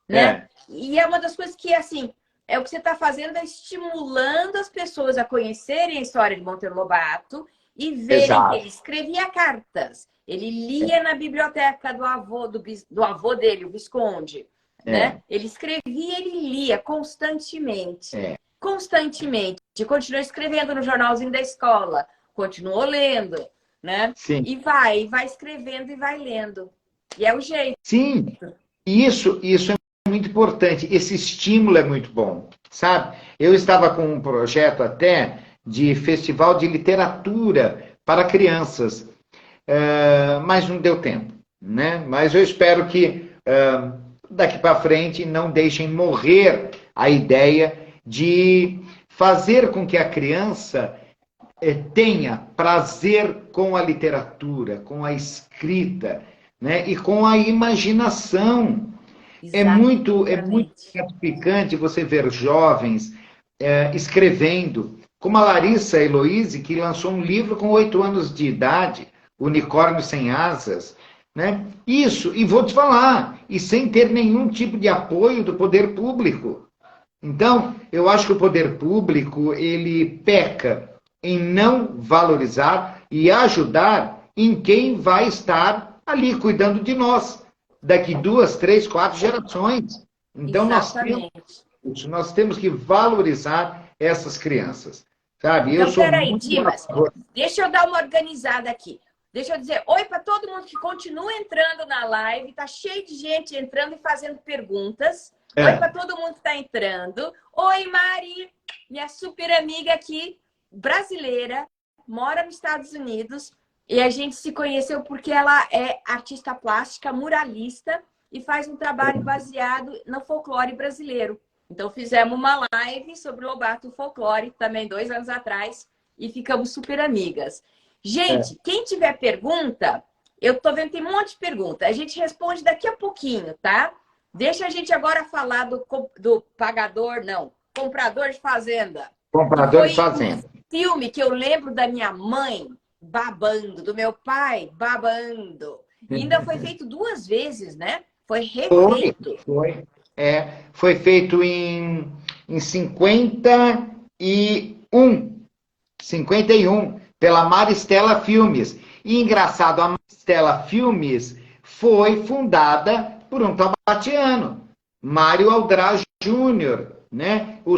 né? E é uma das coisas que, assim, o que você está fazendo é estimulando as pessoas a conhecerem a história de Monteiro Lobato e verem que ele escrevia cartas. Ele lia na biblioteca do avô dele, o Visconde. Né? Ele escrevia, ele lia constantemente. Constantemente. Continuou escrevendo no jornalzinho da escola. Continuou lendo. Né? Sim. E vai escrevendo e vai lendo. E é o jeito. Sim, isso é muito importante. Esse estímulo é muito bom, sabe? Eu estava com um projeto até de festival de literatura para crianças, mas não deu tempo, né? Mas eu espero que daqui para frente não deixem morrer a ideia de fazer com que a criança tenha prazer com a literatura, com a escrita, né? E com a imaginação. É muito gratificante você ver jovens escrevendo, como a Larissa Heloise, que lançou um livro com 8 anos de idade, Unicórnio Sem Asas, né? Isso, e vou te falar, e sem ter nenhum tipo de apoio do poder público. Então, eu acho que o poder público, ele peca em não valorizar e ajudar em quem vai estar ali cuidando de nós, daqui 2, 3, 4 gerações. Então, nós temos que valorizar essas crianças, sabe? Então, peraí, Dimas, deixa eu dar uma organizada aqui. Deixa eu dizer oi para todo mundo que continua entrando na live. Tá cheio de gente entrando e fazendo perguntas. Oi para todo mundo que está entrando. Oi, Mari, minha super amiga aqui, brasileira, mora nos Estados Unidos. E a gente se conheceu porque ela é artista plástica, muralista e faz um trabalho baseado no folclore brasileiro. Então, fizemos uma live sobre Lobato Folclore, também 2 anos atrás, e ficamos super amigas. Gente, quem tiver pergunta, eu tô vendo que tem um monte de pergunta. A gente responde daqui a pouquinho, tá? Deixa a gente agora falar do pagador, não, comprador de fazenda. Que Comprador foi de fazenda. um filme que eu lembro da minha mãe babando, do meu pai babando. E ainda foi feito 2 vezes, né? Foi Foi, refeito. foi. Foi feito em 51, pela Maristela Filmes. E engraçado, a Maristela Filmes foi fundada por um taubatiano, Mário Aldrá Júnior, né? O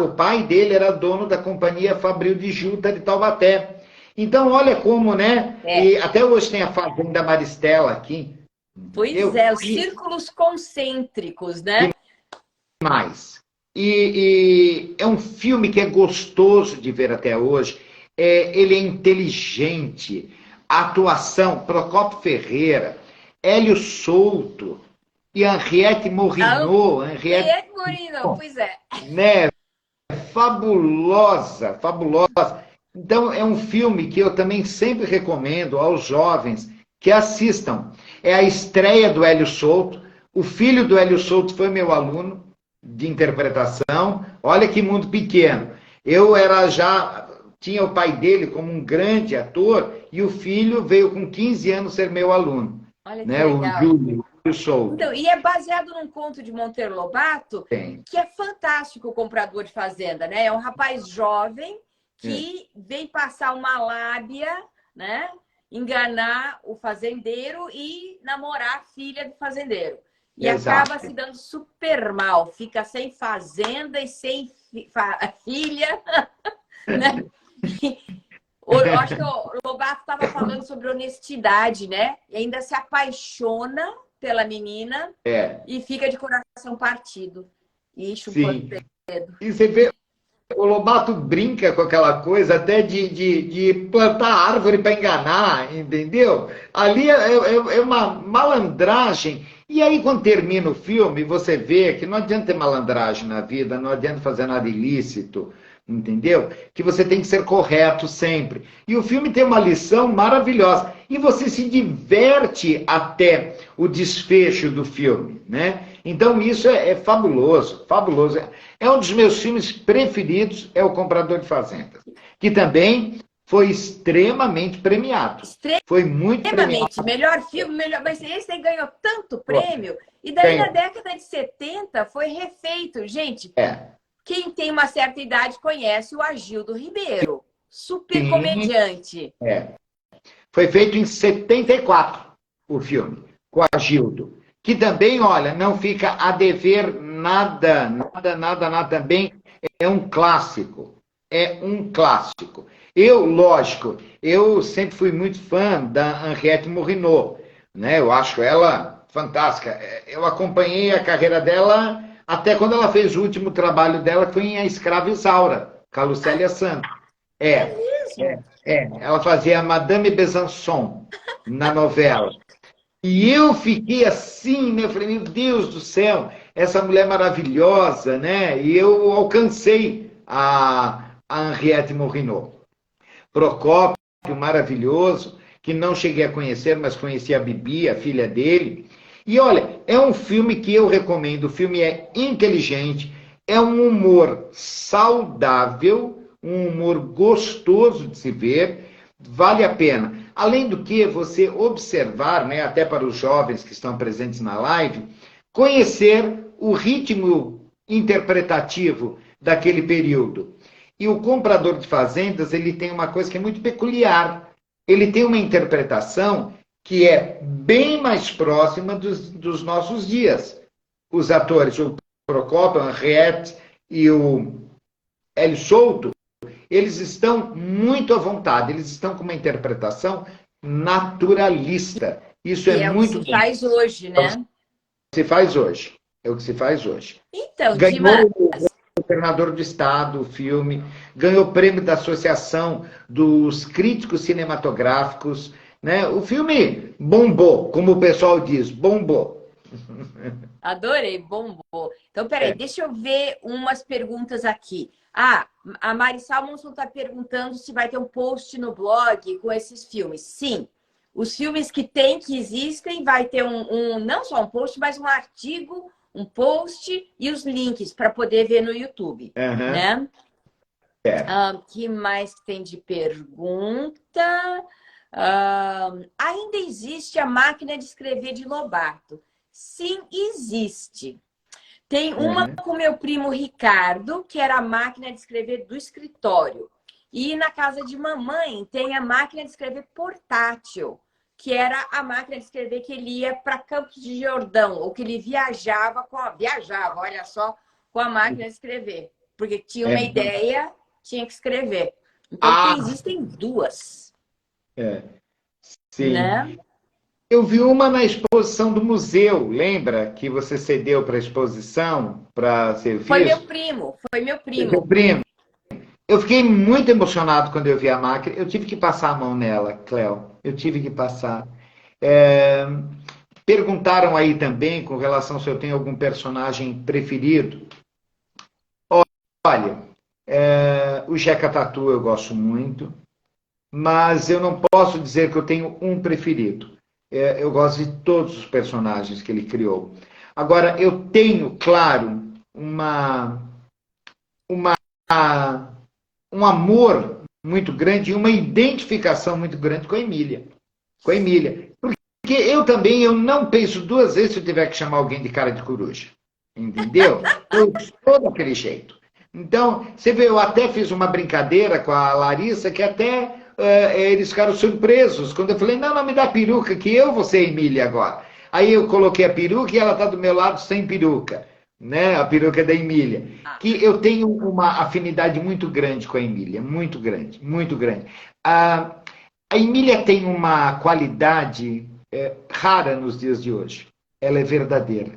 pai dele era dono da Companhia Fabril de Juta de Taubaté. Então, olha como, né? É. E até hoje tem a Fazenda Maristela aqui, Pois entendeu? é, os círculos concêntricos, Que né? mais? E é um filme que é gostoso de ver até hoje. Ele é inteligente. A atuação, Procopio Ferreira, Hélio Souto e Henriette A Morrinot. Henriette, Henriette Morino, pois é. né? Fabulosa, fabulosa. Então, é um filme que eu também sempre recomendo aos jovens que assistam. É a estreia do Hélio Souto. O filho do Hélio Souto foi meu aluno de interpretação. Olha que mundo pequeno. Tinha o pai dele como um grande ator e o filho veio com 15 anos ser meu aluno, Olha que né? O legal. Júlio Souto. Então, e é baseado num conto de Monteiro Lobato, Tem. que é fantástico, o comprador de fazenda, né? É um rapaz jovem que vem passar uma lábia, né? Enganar o fazendeiro e namorar a filha do fazendeiro. E Exato. acaba se dando super mal, fica sem fazenda e sem filha, né? Eu acho que o Lobato estava falando sobre honestidade, né? E ainda se apaixona pela menina e fica de coração partido. E chupando Sim. dedo. E você vê, o Lobato brinca com aquela coisa até de plantar árvore para enganar, entendeu? Ali é uma malandragem. E aí, quando termina o filme, você vê que não adianta ter malandragem na vida, não adianta fazer nada ilícito, entendeu? Que você tem que ser correto sempre. E o filme tem uma lição maravilhosa. E você se diverte até o desfecho do filme, né? Então, isso é fabuloso, fabuloso. É um dos meus filmes preferidos, é O Comprador de Fazendas, que também foi extremamente premiado. Foi muito premiado. Extremamente. Melhor filme, melhor. Mas esse aí ganhou tanto prêmio. E daí, na década de 70, foi refeito. Gente, quem tem uma certa idade conhece o Agildo Ribeiro. Super comediante. Foi feito em 74, o filme, com a Agildo. Que também, olha, não fica a dever nada, nada, nada, nada também. É um clássico. É um clássico. Lógico, eu sempre fui muito fã da Henriette Morrinot, né? Eu acho ela fantástica. Eu acompanhei a carreira dela até quando ela fez o último trabalho dela, que foi em A Escrava Isaura, com a Lucélia Santos. Ela fazia a Madame Besançon na novela. E eu fiquei assim, né? Eu falei, meu Deus do céu, essa mulher maravilhosa, né? E eu alcancei a Henriette Morrinot. Procópio, maravilhoso, que não cheguei a conhecer, mas conheci a Bibi, a filha dele. E olha, é um filme que eu recomendo. O filme é inteligente, é um humor saudável, um humor gostoso de se ver, vale a pena. Além do que, você observar, né, até para os jovens que estão presentes na live, conhecer o ritmo interpretativo daquele período. E o comprador de fazendas, ele tem uma coisa que é muito peculiar. Ele tem uma interpretação que é bem mais próxima dos nossos dias. Os atores, o Procópio, a Henriette e o Hélio Souto, eles estão muito à vontade, eles estão com uma interpretação naturalista. Isso é muito bom. É o que se faz hoje, né? É o que se faz hoje. É o que se faz hoje. Então, Ganhou o governador do estado, o filme, ganhou o prêmio da Associação dos Críticos Cinematográficos, né? O filme bombou, como o pessoal diz, bombou. Adorei, bombou. Então, peraí, deixa eu ver umas perguntas aqui. A Mari Salmonson está perguntando se vai ter um post no blog com esses filmes. Sim, os filmes que existem, vai ter não só um post, mas um artigo, um post e os links para poder ver no YouTube, né? Que mais tem de pergunta? Ainda existe a máquina de escrever de Lobato? Sim, existe. Tem uma com meu primo Ricardo, que era a máquina de escrever do escritório. E na casa de mamãe tem a máquina de escrever portátil, que era a máquina de escrever que ele ia para Campos de Jordão, ou que ele viajava, olha só, com a máquina de escrever. Porque tinha uma ideia, tinha que escrever. Então, existem duas. Sim. Né? Eu vi uma na exposição do museu, lembra? Que você cedeu para a exposição, para serviço? Foi meu primo. Meu primo. Eu fiquei muito emocionado quando eu vi a máquina. Eu tive que passar a mão nela, Cléo. Eu tive que passar. Perguntaram aí também com relação se eu tenho algum personagem preferido. Olha, o Jeca Tatu eu gosto muito, mas eu não posso dizer que eu tenho um preferido. Eu gosto de todos os personagens que ele criou. Agora, eu tenho, claro, um amor muito grande e uma identificação muito grande com a Emília. Porque eu não penso duas vezes se eu tiver que chamar alguém de cara de coruja. Entendeu? Eu sou daquele jeito. Então, você vê, eu até fiz uma brincadeira com a Larissa que até eles ficaram surpresos quando eu falei, não me dá peruca, que eu vou ser Emília agora. Aí eu coloquei a peruca e ela está do meu lado sem peruca, né? A peruca da Emília. Que eu tenho uma afinidade muito grande com a Emília, muito grande, muito grande. A Emília tem uma qualidade rara nos dias de hoje. Ela é verdadeira.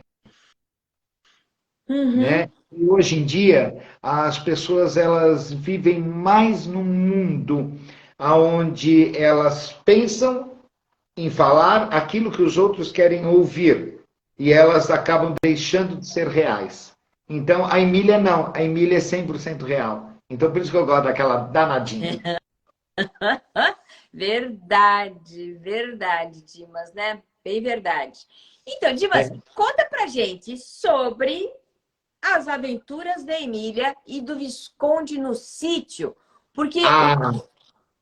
Né? E hoje em dia, as pessoas elas vivem mais num mundo onde elas pensam em falar aquilo que os outros querem ouvir. E elas acabam deixando de ser reais. Então, a Emília não. A Emília é 100% real. Então, por isso que eu gosto daquela danadinha. Verdade, Dimas, né? Bem verdade. Então, Dimas, conta pra gente sobre as aventuras da Emília e do Visconde no sítio. Porque,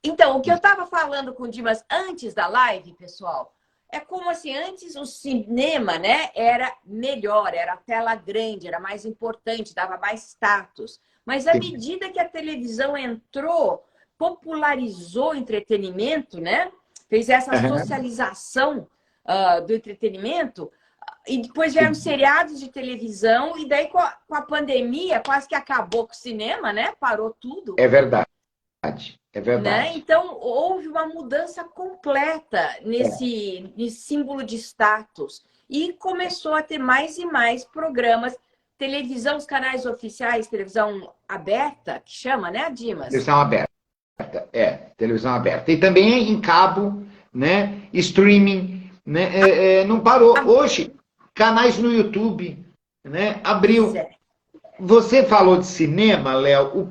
então, o que eu estava falando com o Dimas antes da live, pessoal, é como assim, antes o cinema, né, era melhor, era a tela grande, era mais importante, dava mais status. Mas à medida que a televisão entrou, popularizou o entretenimento, né, fez essa socialização do entretenimento, e depois vieram seriados de televisão, e daí com a pandemia quase que acabou com o cinema, né? Parou tudo. É verdade. É verdade. Né? Então, houve uma mudança completa nesse símbolo de status. E começou a ter mais e mais programas. Televisão, os canais oficiais, televisão aberta, que chama, né, Dimas? Televisão aberta. Televisão aberta. E também em cabo, né? Streaming, né? Não parou. Hoje, canais no YouTube, né? Abriu. Você falou de cinema, Léo,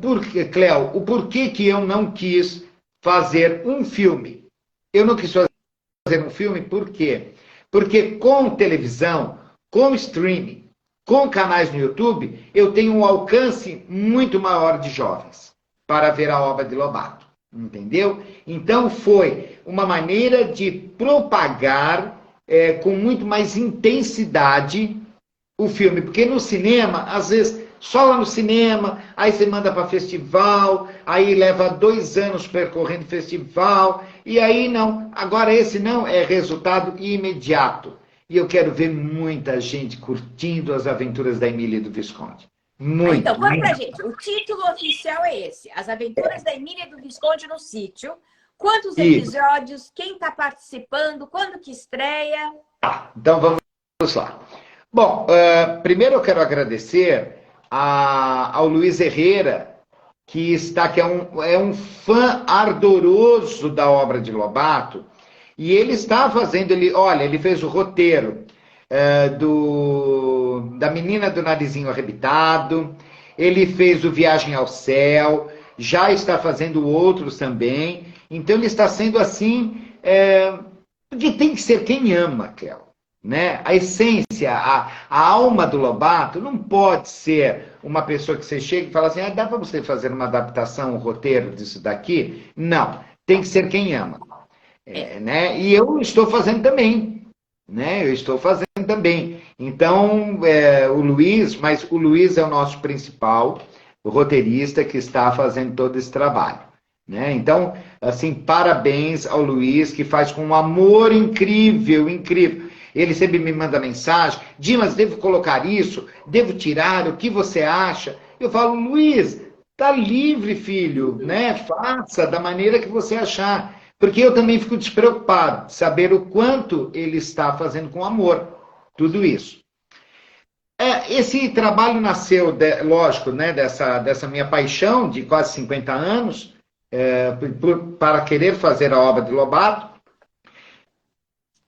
Cléo, o porquê que eu não quis fazer um filme? Eu não quis fazer um filme, por quê? Porque com televisão, com streaming, com canais no YouTube, eu tenho um alcance muito maior de jovens para ver a obra de Lobato, entendeu? Então foi uma maneira de propagar com muito mais intensidade o filme, porque no cinema, às vezes só lá no cinema, aí você manda para festival, aí leva 2 anos percorrendo festival, e aí não. Agora esse não é resultado imediato. E eu quero ver muita gente curtindo as aventuras da Emília e do Visconde. Muito. Então, conta pra gente. O título oficial é esse. As aventuras da Emília e do Visconde no sítio. Quantos episódios? Quem está participando? Quando que estreia? Então vamos lá. Bom, primeiro eu quero agradecer ao Luiz Herrera, que é um fã ardoroso da obra de Lobato, e ele está fazendo, ele fez o roteiro da Menina do Narizinho Arrebitado, ele fez o Viagem ao Céu, já está fazendo outros também, então ele está sendo assim Porque tem que ser quem ama, Cléo. Né? A essência, a alma do Lobato não pode ser uma pessoa que você chega e fala assim, dá para você fazer uma adaptação, um roteiro disso daqui? Não, tem que ser quem ama. Né? E eu estou fazendo também. Né? Eu estou fazendo também. Então, o Luiz, mas o Luiz é o nosso principal roteirista que está fazendo todo esse trabalho. Né? Então, assim, parabéns ao Luiz, que faz com um amor incrível, incrível. Ele sempre me manda mensagem, Dimas, devo colocar isso? Devo tirar? O que você acha? Eu falo, Luiz, tá livre, filho, né? Faça da maneira que você achar. Porque eu também fico despreocupado de saber o quanto ele está fazendo com amor, tudo isso. Esse trabalho nasceu, lógico, né, dessa minha paixão de quase 50 anos, para querer fazer a obra de Lobato.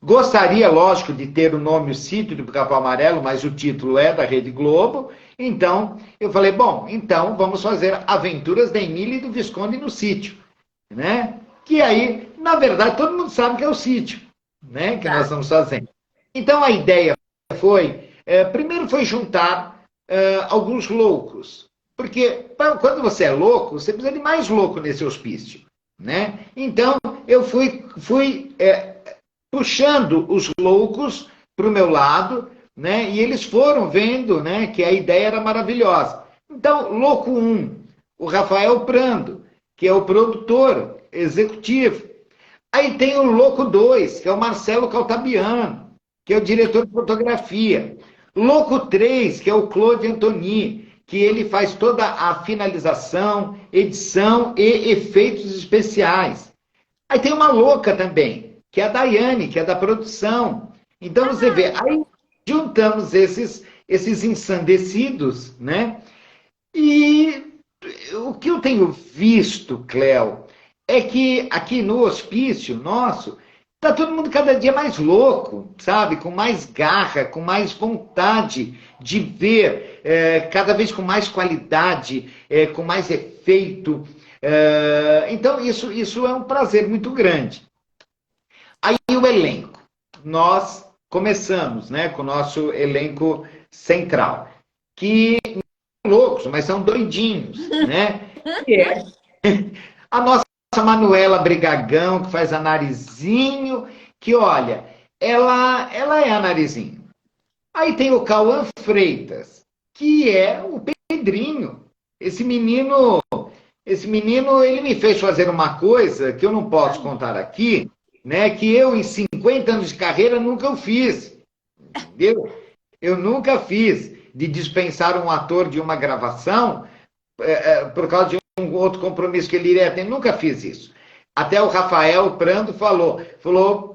Gostaria, lógico, de ter o nome O Sítio do Pica-Pau Amarelo, mas o título é da Rede Globo. Então, eu falei, bom, então vamos fazer Aventuras da Emília e do Visconde no Sítio. Né? Que aí, na verdade, todo mundo sabe que é o sítio, né? Que nós estamos fazendo. Então, a ideia foi, primeiro foi juntar alguns loucos. Porque quando você é louco, você precisa de mais louco nesse hospício. Né? Então, eu fui puxando os loucos para o meu lado, né? E eles foram vendo, né, que a ideia era maravilhosa. Então, louco 1, o Rafael Prando, que é o produtor executivo. Aí tem o louco 2, que é o Marcelo Caltabiano, que é o diretor de fotografia. Louco 3, que é o Claude Antoni, que ele faz toda a finalização, edição e efeitos especiais. Aí tem uma louca também, que é a Daiane, que é da produção. Então você vê, aí juntamos esses ensandecidos, né? E o que eu tenho visto, Cléo, é que aqui no hospício nosso, está todo mundo cada dia mais louco, sabe? Com mais garra, com mais vontade de ver, cada vez com mais qualidade, com mais efeito. Então, isso é um prazer muito grande. Aí o elenco. Nós começamos, né, com o nosso elenco central, que não são loucos, mas são doidinhos, né? Que é a nossa Manuela Brigagão, que faz a Narizinho, que, olha, ela é a Narizinho. Aí tem o Cauã Freitas, que é o Pedrinho. Esse menino, ele me fez fazer uma coisa que eu não posso contar aqui, né, que eu, em 50 anos de carreira, nunca fiz. Entendeu? Eu nunca fiz de dispensar um ator de uma gravação por causa de um outro compromisso que ele iria ter. Nunca fiz isso. Até o Rafael Prando falou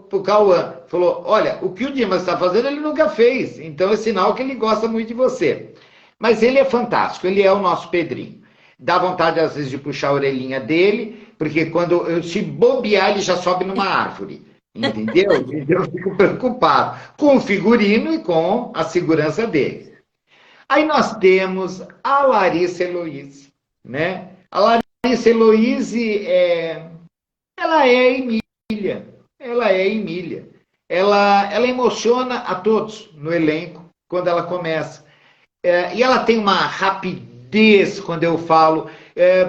para o Cauã, falou, olha, o que o Dimas está fazendo, ele nunca fez. Então é sinal que ele gosta muito de você. Mas ele é fantástico, ele é o nosso Pedrinho. Dá vontade, às vezes, de puxar a orelhinha dele, porque quando eu se bobear, ele já sobe numa árvore. Entendeu? Eu fico preocupado com o figurino e com a segurança dele. Aí nós temos a Larissa Heloíse, né? A Larissa Heloíse, ela é Emília. Ela é Emília. Ela emociona a todos no elenco quando ela começa. E ela tem uma rapidez quando eu falo,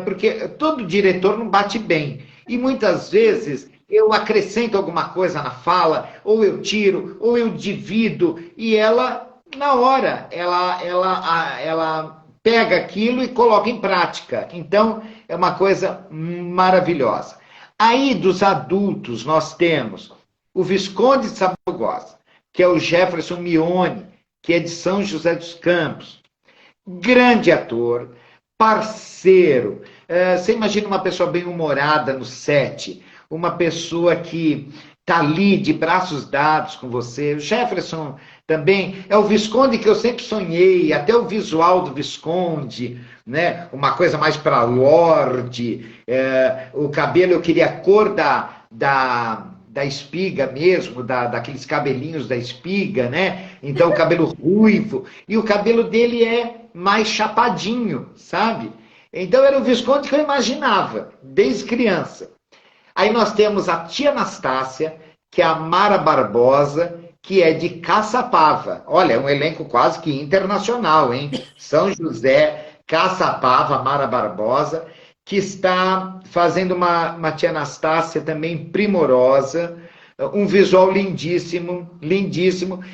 porque todo diretor não bate bem. E muitas vezes eu acrescento alguma coisa na fala, ou eu tiro, ou eu divido, e ela, na hora, ela pega aquilo e coloca em prática. Então, é uma coisa maravilhosa. Aí, dos adultos, nós temos o Visconde de Sabugosa, que é o Jefferson Mione, que é de São José dos Campos. Grande ator, parceiro. Você imagina uma pessoa bem-humorada no set, uma pessoa que está ali de braços dados com você. O Jefferson também é o Visconde que eu sempre sonhei, até o visual do Visconde, né? Uma coisa mais para Lorde. O cabelo, eu queria a cor da espiga mesmo, daqueles cabelinhos da espiga, né? Então, o cabelo ruivo. E o cabelo dele é mais chapadinho, sabe? Então, era o Visconde que eu imaginava, desde criança. Aí nós temos a tia Anastácia, que é a Mara Barbosa, que é de Caçapava. Olha, é um elenco quase que internacional, hein? São José, Caçapava, Mara Barbosa, que está fazendo uma tia Anastácia também primorosa, um visual lindíssimo, lindíssimo,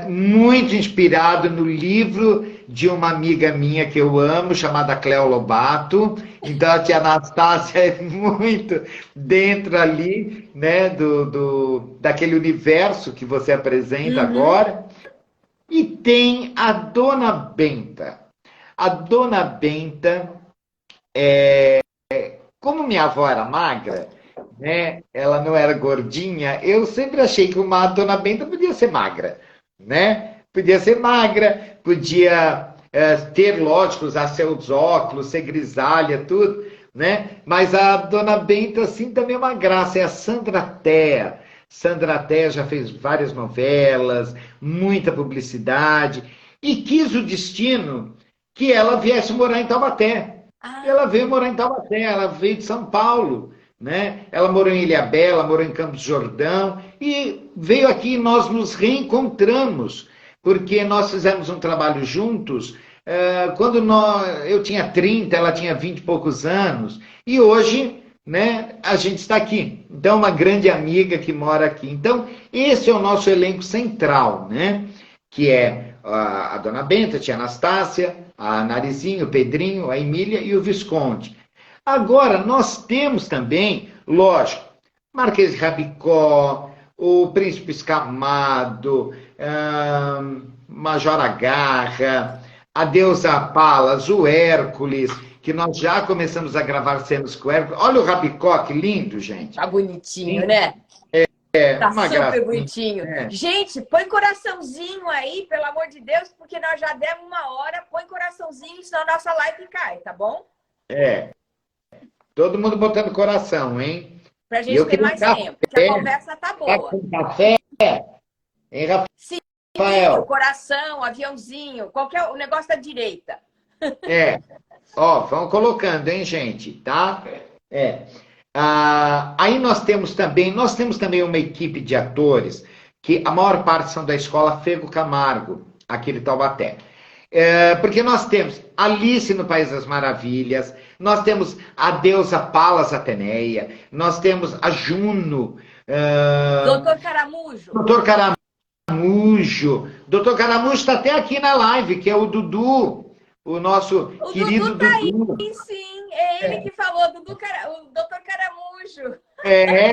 muito inspirado no livro de uma amiga minha que eu amo, chamada Cleo Lobato. Então a tia Anastácia é muito dentro ali, né, daquele universo que você apresenta agora. E tem a Dona Benta. A Dona Benta, como minha avó era magra, né, ela não era gordinha, eu sempre achei que uma Dona Benta podia ser magra, né? Podia ser magra, podia ter, lógico, usar seus óculos, ser grisalha, tudo, né? Mas a Dona Benta, assim, também é uma graça. É a Sandra Tea. Sandra Tea já fez várias novelas, muita publicidade, e quis o destino que ela viesse morar em Taubaté. Ela veio morar em Taubaté, ela veio de São Paulo, né? Ela morou em Ilhabela, morou em Campos do Jordão, e veio aqui e nós nos reencontramos, porque nós fizemos um trabalho juntos, quando eu tinha 30, ela tinha 20 e poucos anos, e hoje, né, a gente está aqui. Então, uma grande amiga que mora aqui. Então, esse é o nosso elenco central, né? Que é a Dona Benta, a tia Anastácia, a Narizinho, o Pedrinho, a Emília e o Visconde. Agora, nós temos também, lógico, Marquês de Rabicó, o Príncipe Escamado, Major Agarra, a Deusa Palas, o Hércules, que nós já começamos a gravar cenas com o Hércules. Olha o Rabicó, que lindo, gente. Tá bonitinho, né? Tá super gracinha, bonitinho. Gente, põe coraçãozinho aí, pelo amor de Deus, porque nós já demos 1 hora. Põe coraçãozinho, senão a nossa live cai, tá bom? Todo mundo botando coração, hein? Pra gente ter mais tempo, porque a conversa tá boa. Tá com café? Hein, Rafael? Sim, coração, aviãozinho, qualquer o negócio da direita. Ó, vão colocando, hein, gente, tá? Aí nós temos também uma equipe de atores, que a maior parte são da escola Fego Camargo, aqui de Taubaté. Porque nós temos Alice no País das Maravilhas, nós temos a Deusa Palas Ateneia, nós temos a Juno. Doutor Caramujo. Doutor Caramujo está até aqui na live, que é o Dudu, o nosso querido Dudu. Tá Dudu. aí, sim, é ele que falou, o Doutor Caramujo.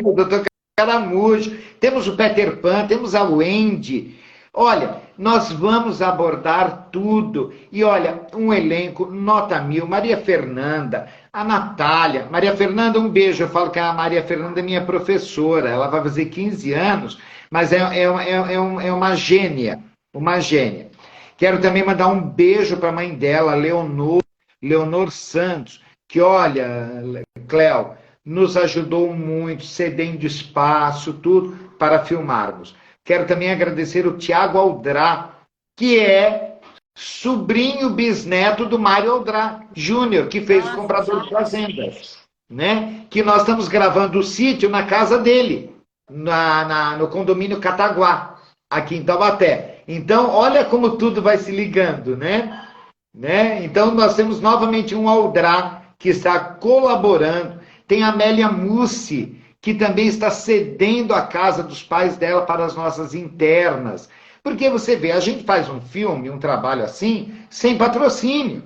O Doutor Caramujo. Temos o Peter Pan, temos a Wendy. Olha, nós vamos abordar tudo. E olha, um elenco, nota 1000, Maria Fernanda, a Natália. Maria Fernanda, um beijo. Eu falo que a Maria Fernanda é minha professora. Ela vai fazer 15 anos, mas é uma gênia. Uma gênia. Quero também mandar um beijo para a mãe dela, Leonor Santos, que, olha, Cléo, nos ajudou muito, cedendo espaço, tudo, para filmarmos. Quero também agradecer o Tiago Aldrá, que é sobrinho bisneto do Mário Aldrá Júnior, que fez o Comprador de Fazendas, né? Que nós estamos gravando o sítio na casa dele, no condomínio Cataguá, aqui em Taubaté. Então, olha como tudo vai se ligando, né? Então, nós temos novamente um Aldrá que está colaborando. Tem a Amélia Mussi, que também está cedendo a casa dos pais dela para as nossas internas. Porque você vê, a gente faz um filme, um trabalho assim, sem patrocínio.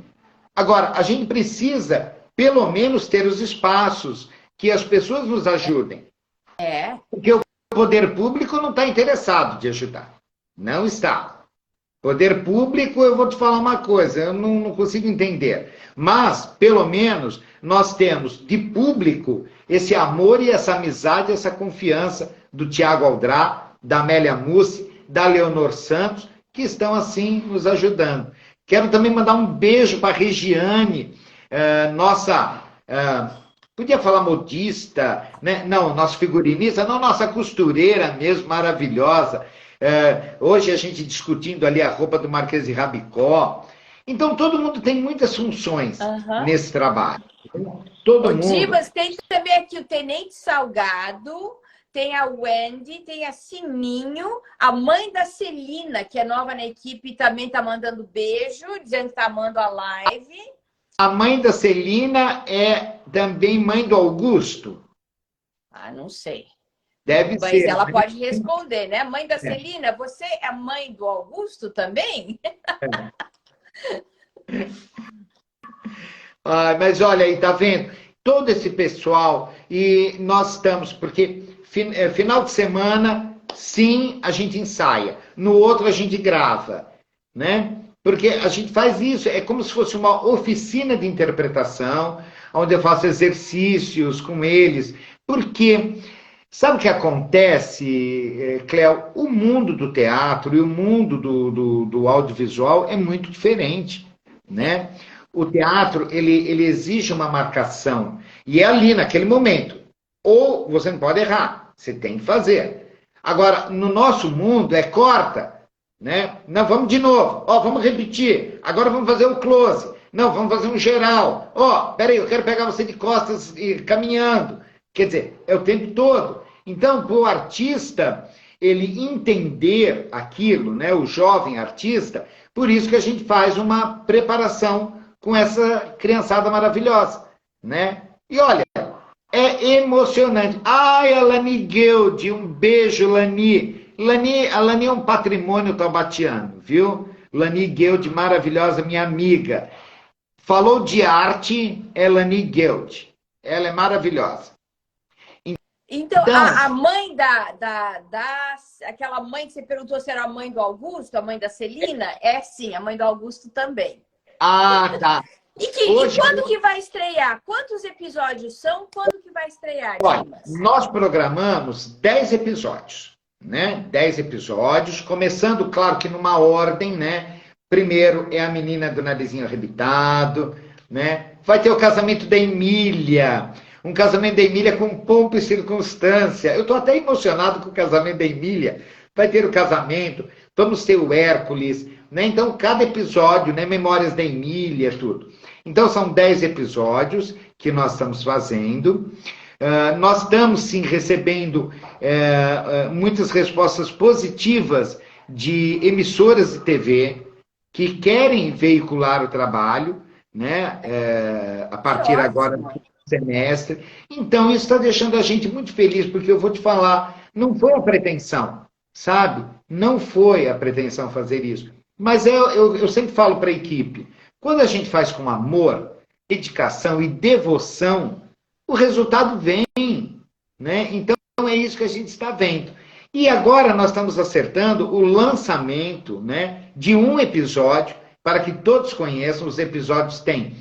Agora, a gente precisa, pelo menos, ter os espaços, que as pessoas nos ajudem. Porque o poder público não está interessado de ajudar. Não está. Poder público, eu vou te falar uma coisa, eu não consigo entender. Mas, pelo menos, nós temos de público esse amor e essa amizade, essa confiança do Tiago Aldrá, da Amélia Mussi, da Leonor Santos, que estão, assim, nos ajudando. Quero também mandar um beijo para a Regiane, nossa, podia falar modista, né? Não, nossa figurinista, não, nossa costureira mesmo, maravilhosa. Hoje a gente discutindo ali a roupa do Marquês de Rabicó. Então, todo mundo tem muitas funções nesse trabalho. Todo mundo. Dibas, tem também aqui o Tenente Salgado, tem a Wendy, tem a Sininho, a mãe da Celina, que é nova na equipe, também tá mandando beijo, dizendo que tá amando a live. A mãe da Celina é também mãe do Augusto? Ah, não sei. Deve Mas ser, ela né? pode responder, né? Mãe da É. Celina, você é mãe do Augusto também? Ah, mas olha aí, tá vendo? Todo esse pessoal, e nós estamos, porque final de semana, sim, a gente ensaia. No outro, a gente grava, né? Porque a gente faz isso, é como se fosse uma oficina de interpretação, onde eu faço exercícios com eles. Porque, sabe o que acontece, Cléo? O mundo do teatro e o mundo do audiovisual é muito diferente, né? O teatro, ele exige uma marcação. E é ali, naquele momento. Ou você não pode errar, você tem que fazer. Agora, no nosso mundo, é corta, né? Não, vamos de novo. Ó, vamos repetir. Agora vamos fazer o close. Não, vamos fazer um geral. Ó, peraí, eu quero pegar você de costas e caminhando. Quer dizer, é o tempo todo. Então, para o artista, ele entender aquilo, né? O jovem artista, por isso que a gente faz uma preparação com essa criançada maravilhosa, né? E olha, é emocionante. Ai, a Lani Guild, um beijo, Lani. A Lani é um patrimônio taubatiano, viu? Lani Guild, maravilhosa, minha amiga. Falou de arte, é Lani Guild. Ela é maravilhosa. Então, Então, a mãe aquela mãe que você perguntou se era a mãe do Augusto, a mãe da Celina, é sim, a mãe do Augusto também. tá. E quando que vai estrear? Quantos episódios são? Quando que vai estrear, Olha, Dimas? nós programamos 10 episódios, né? 10 episódios, começando, claro que numa ordem, né? Primeiro é a menina do narizinho arrebitado, né? Vai ter o casamento da Emília, um casamento da Emília com pompa e circunstância. Eu estou até emocionado com o casamento da Emília. Vai ter o casamento, vamos ter o Hércules, né? Então, cada episódio, né? Memórias da Emília, tudo. Então, são 10 episódios que nós estamos fazendo. Nós estamos, sim, recebendo muitas respostas positivas de emissoras de TV que querem veicular o trabalho, né? A partir agora do semestre. Então, isso está deixando a gente muito feliz, porque eu vou te falar, não foi a pretensão, sabe? Não foi a pretensão fazer isso. Mas eu sempre falo para a equipe, quando a gente faz com amor, dedicação e devoção, o resultado vem, né? Então é isso que a gente está vendo. E agora nós estamos acertando o lançamento, né, de um episódio, para que todos conheçam. Os episódios têm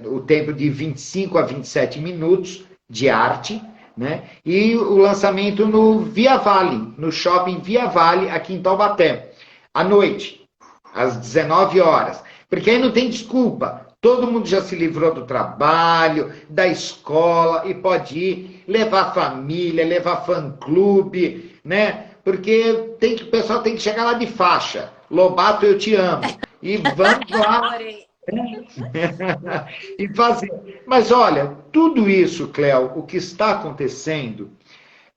o tempo de 25 a 27 minutos de arte, né? E o lançamento no Via Vale, no shopping Via Vale, aqui em Taubaté, à noite, às 19 horas. Porque aí não tem desculpa. Todo mundo já se livrou do trabalho, da escola, e pode ir, levar família, levar fã-clube, né? Porque o pessoal tem que chegar lá de faixa. Lobato, eu te amo. E vamos lá. E fazer. Mas olha, tudo isso, Cléo, o que está acontecendo,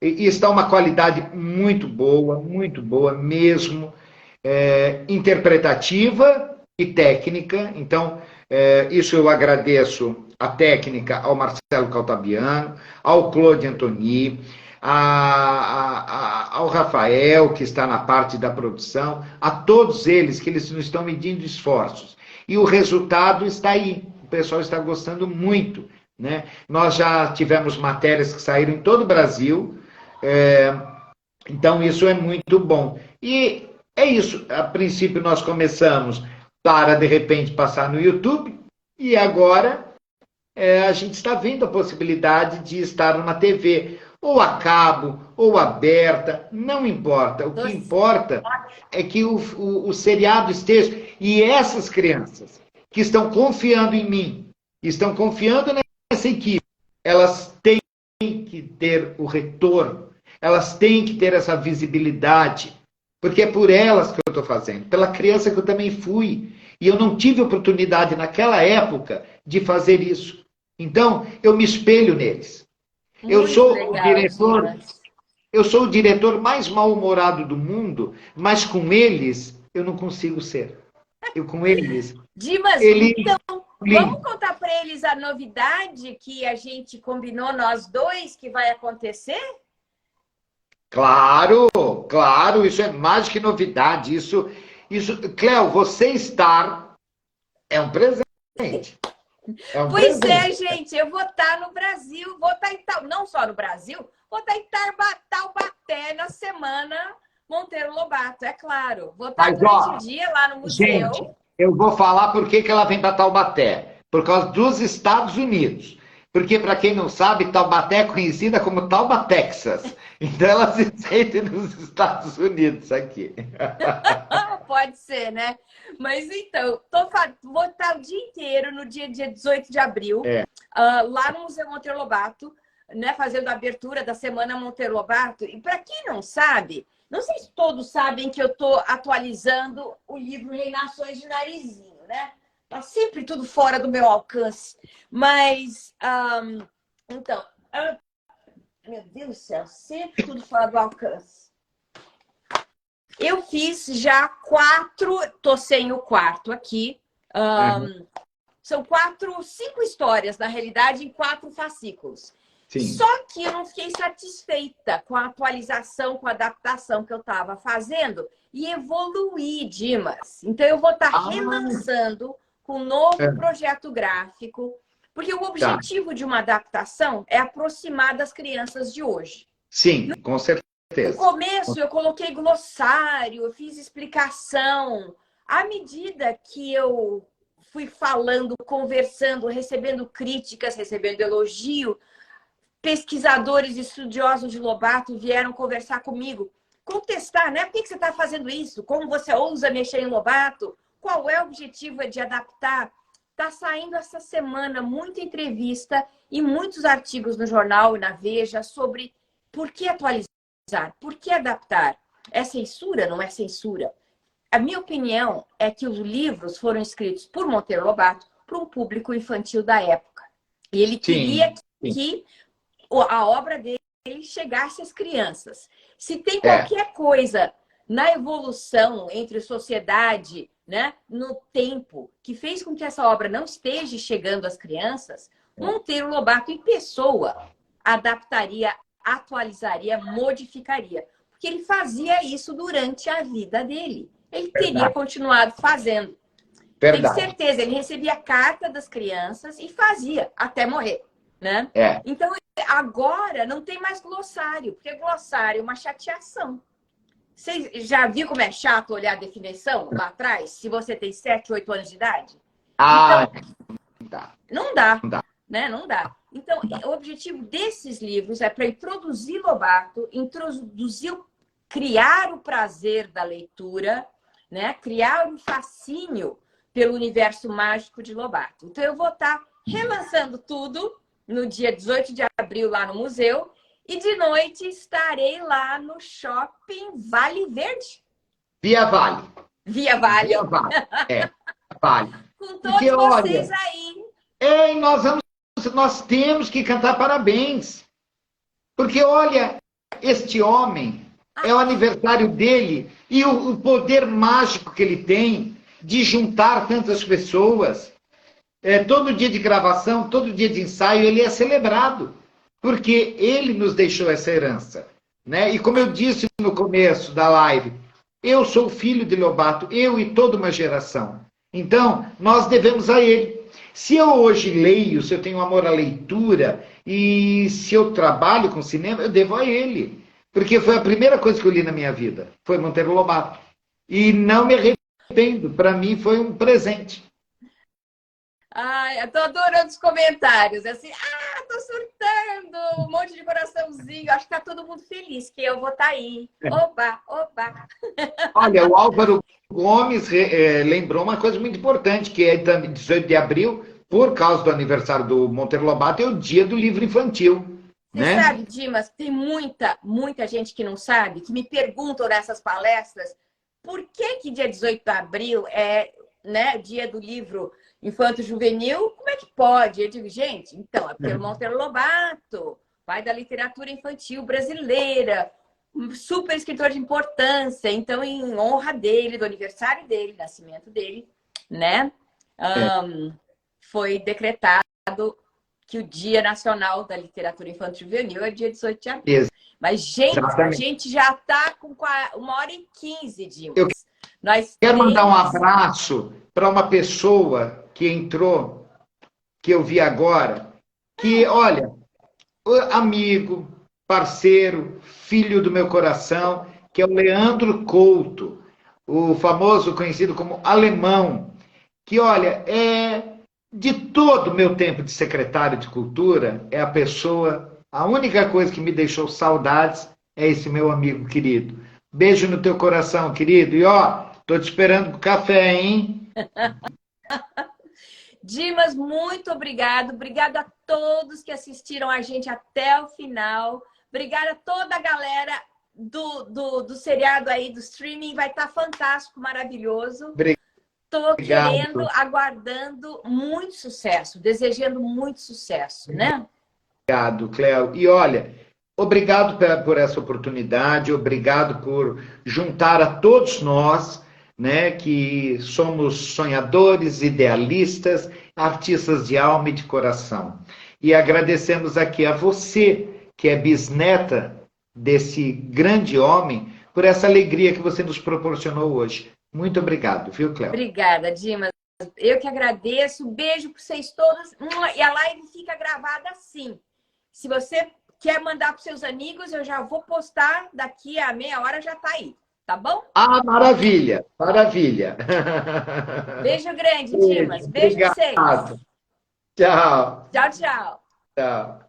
e está uma qualidade muito boa mesmo, interpretativa e técnica. Então, isso eu agradeço a técnica ao Marcelo Caltabiano, ao Claude Antoni, ao Rafael, que está na parte da produção, a todos eles, que eles não estão medindo esforços. E o resultado está aí. O pessoal está gostando muito, né? Nós já tivemos matérias que saíram em todo o Brasil, então isso é muito bom. E é isso. A princípio nós começamos para, de repente, passar no YouTube, e agora a gente está vendo a possibilidade de estar numa TV, ou a cabo, ou aberta, não importa. O que importa é que o seriado esteja. E essas crianças que estão confiando em mim, estão confiando nessa equipe, elas têm que ter o retorno, elas têm que ter essa visibilidade, porque é por elas que eu estou fazendo, pela criança que eu também fui. E eu não tive oportunidade naquela época de fazer isso. Então, eu me espelho neles. Eu Muito sou o legal, diretor, Dimas. eu sou o diretor mais mal-humorado do mundo, mas com eles eu não consigo ser. Eu com eles, Dimas, eles, vamos contar para eles a novidade que a gente combinou nós dois que vai acontecer? claro, claro, isso é mais que novidade. Cléo, você estar é um presente. É um Pois é, presente. gente, eu vou estar no Brasil, vou estar não só no Brasil, vou estar em Taubaté na semana Monteiro Lobato, é claro. Vou estar Mas, durante o ó, dia lá no gente, museu. eu vou falar por que que ela vem para Taubaté. Por causa dos Estados Unidos. Porque, para quem não sabe, Taubaté é conhecida como Tauba, Texas. Então, ela se sente nos Estados Unidos aqui. Pode ser, né? Mas então, vou estar o dia inteiro, no dia 18 de abril, É, lá no Museu Monteiro Lobato, né, fazendo a abertura da Semana Monteiro Lobato. E para quem não sabe, não sei se todos sabem que eu estou atualizando o livro Reinações de Narizinho, né? Tá sempre tudo fora do meu alcance. Mas, então, meu Deus do céu, sempre tudo fora do alcance. Eu fiz já 4, tô sem o quarto aqui. São 5 histórias, na realidade, em 4 fascículos. sim. Só que eu não fiquei satisfeita com a atualização, com a adaptação que eu estava fazendo e evoluí, Dimas. Então, eu vou estar Ah, relançando com um novo é, projeto gráfico, porque o tá. objetivo de uma adaptação é aproximar das crianças de hoje. Sim, com No certeza. começo, eu coloquei glossário, eu fiz explicação. À medida que eu fui falando, conversando, recebendo críticas, recebendo elogio, pesquisadores estudiosos de Lobato vieram conversar comigo, contestar, né? Por que você está fazendo isso? Como você ousa mexer em Lobato? Qual é o objetivo de adaptar? Está saindo essa semana muita entrevista e muitos artigos no jornal e na Veja sobre por que atualizar, por que adaptar. É censura? Não é censura? A minha opinião é que os livros foram escritos por Monteiro Lobato para um público infantil da época. E ele queria Sim, sim. que a obra dele chegasse às crianças. Se tem É, qualquer coisa na evolução entre sociedade, né, no tempo, que fez com que essa obra não esteja chegando às crianças, Monteiro Lobato, em pessoa, adaptaria, atualizaria, modificaria. Porque ele fazia isso durante a vida dele. Ele teria verdade, continuado fazendo. Tenho verdade. certeza, ele recebia carta das crianças e fazia até morrer, né? É. Então, agora não tem mais glossário, porque glossário é uma chateação. Você já viu como é chato olhar a definição lá atrás, se você tem 7, 8 anos de idade? Ah, Então, não dá, não dá, não dá, né? Não dá. Então, não dá. o objetivo desses livros é para introduzir Lobato, criar o prazer da leitura, né? Criar um fascínio pelo universo mágico de Lobato. Então, eu vou estar relançando tudo no dia 18 de abril lá no museu e de noite estarei lá no shopping Vale Verde, Via Vale, Via Vale, Via Vale, é, Vale. com Porque, todos vocês olha, aí. nós temos que cantar parabéns. Porque, olha, este homem, é o aniversário dele e o poder mágico que ele tem de juntar tantas pessoas. Todo dia de gravação, todo dia de ensaio, ele é celebrado, porque ele nos deixou essa herança. Né? E como eu disse no começo da live, eu sou filho de Lobato, eu e toda uma geração. Então, nós devemos a ele. Se eu hoje leio, se eu tenho amor à leitura e se eu trabalho com cinema, eu devo a ele. Porque foi a primeira coisa que eu li na minha vida, foi Monteiro Lobato. E não me arrependo, para mim foi um presente. Ai, eu tô adorando os comentários. Assim, tô surtando, um monte de coraçãozinho. Acho que tá todo mundo feliz que eu vou estar aí. Oba, oba. Olha, o Álvaro Gomes lembrou uma coisa muito importante, que é 18 de abril, por causa do aniversário do Monteiro Lobato, é o dia do livro infantil, Você né? sabe, Dimas, tem muita gente que não sabe, que me perguntam nessas palestras por que dia 18 de abril é, né, dia do livro infanto-juvenil? Como é que pode? Eu digo, gente, então, é pelo Monteiro Lobato. pai da literatura infantil brasileira, um super escritor de importância. Então, em honra dele, do aniversário dele, nascimento dele, né? Foi decretado que o Dia Nacional da Literatura Infantil Juvenil é dia 18 de abril. Mas, gente, a gente já está com 1h15, Eu Dimas. Nós quero mandar um abraço para uma pessoa que entrou, que eu vi agora, que, olha, amigo, parceiro, filho do meu coração, que é o Leandro Couto, o famoso conhecido como Alemão, que, olha, de todo o meu tempo de secretário de Cultura, é a única coisa que me deixou saudades é esse meu amigo querido. Beijo no teu coração, querido. E, ó, tô te esperando pro café, hein? Dimas, muito obrigado. Obrigado a todos que assistiram a gente até o final. Obrigada a toda a galera do seriado aí, do streaming. Vai estar fantástico, maravilhoso. Estou querendo, aguardando muito sucesso, desejando muito sucesso, né? Obrigado, Cléo. E olha, obrigado por essa oportunidade, obrigado por juntar a todos nós, né, que somos sonhadores, idealistas, artistas de alma e de coração. E agradecemos aqui a você, que é bisneta desse grande homem, por essa alegria que você nos proporcionou hoje. Muito obrigado, viu, Cléo? Obrigada, Dimas. Eu que agradeço. Beijo para vocês todos. E a live fica gravada assim. Se você quer mandar para seus amigos, eu já vou postar daqui a meia hora, já está aí. Tá bom? Ah, maravilha, maravilha. Beijo grande, Dimas. Beijo para vocês. Tchau. Tchau, tchau. Tchau.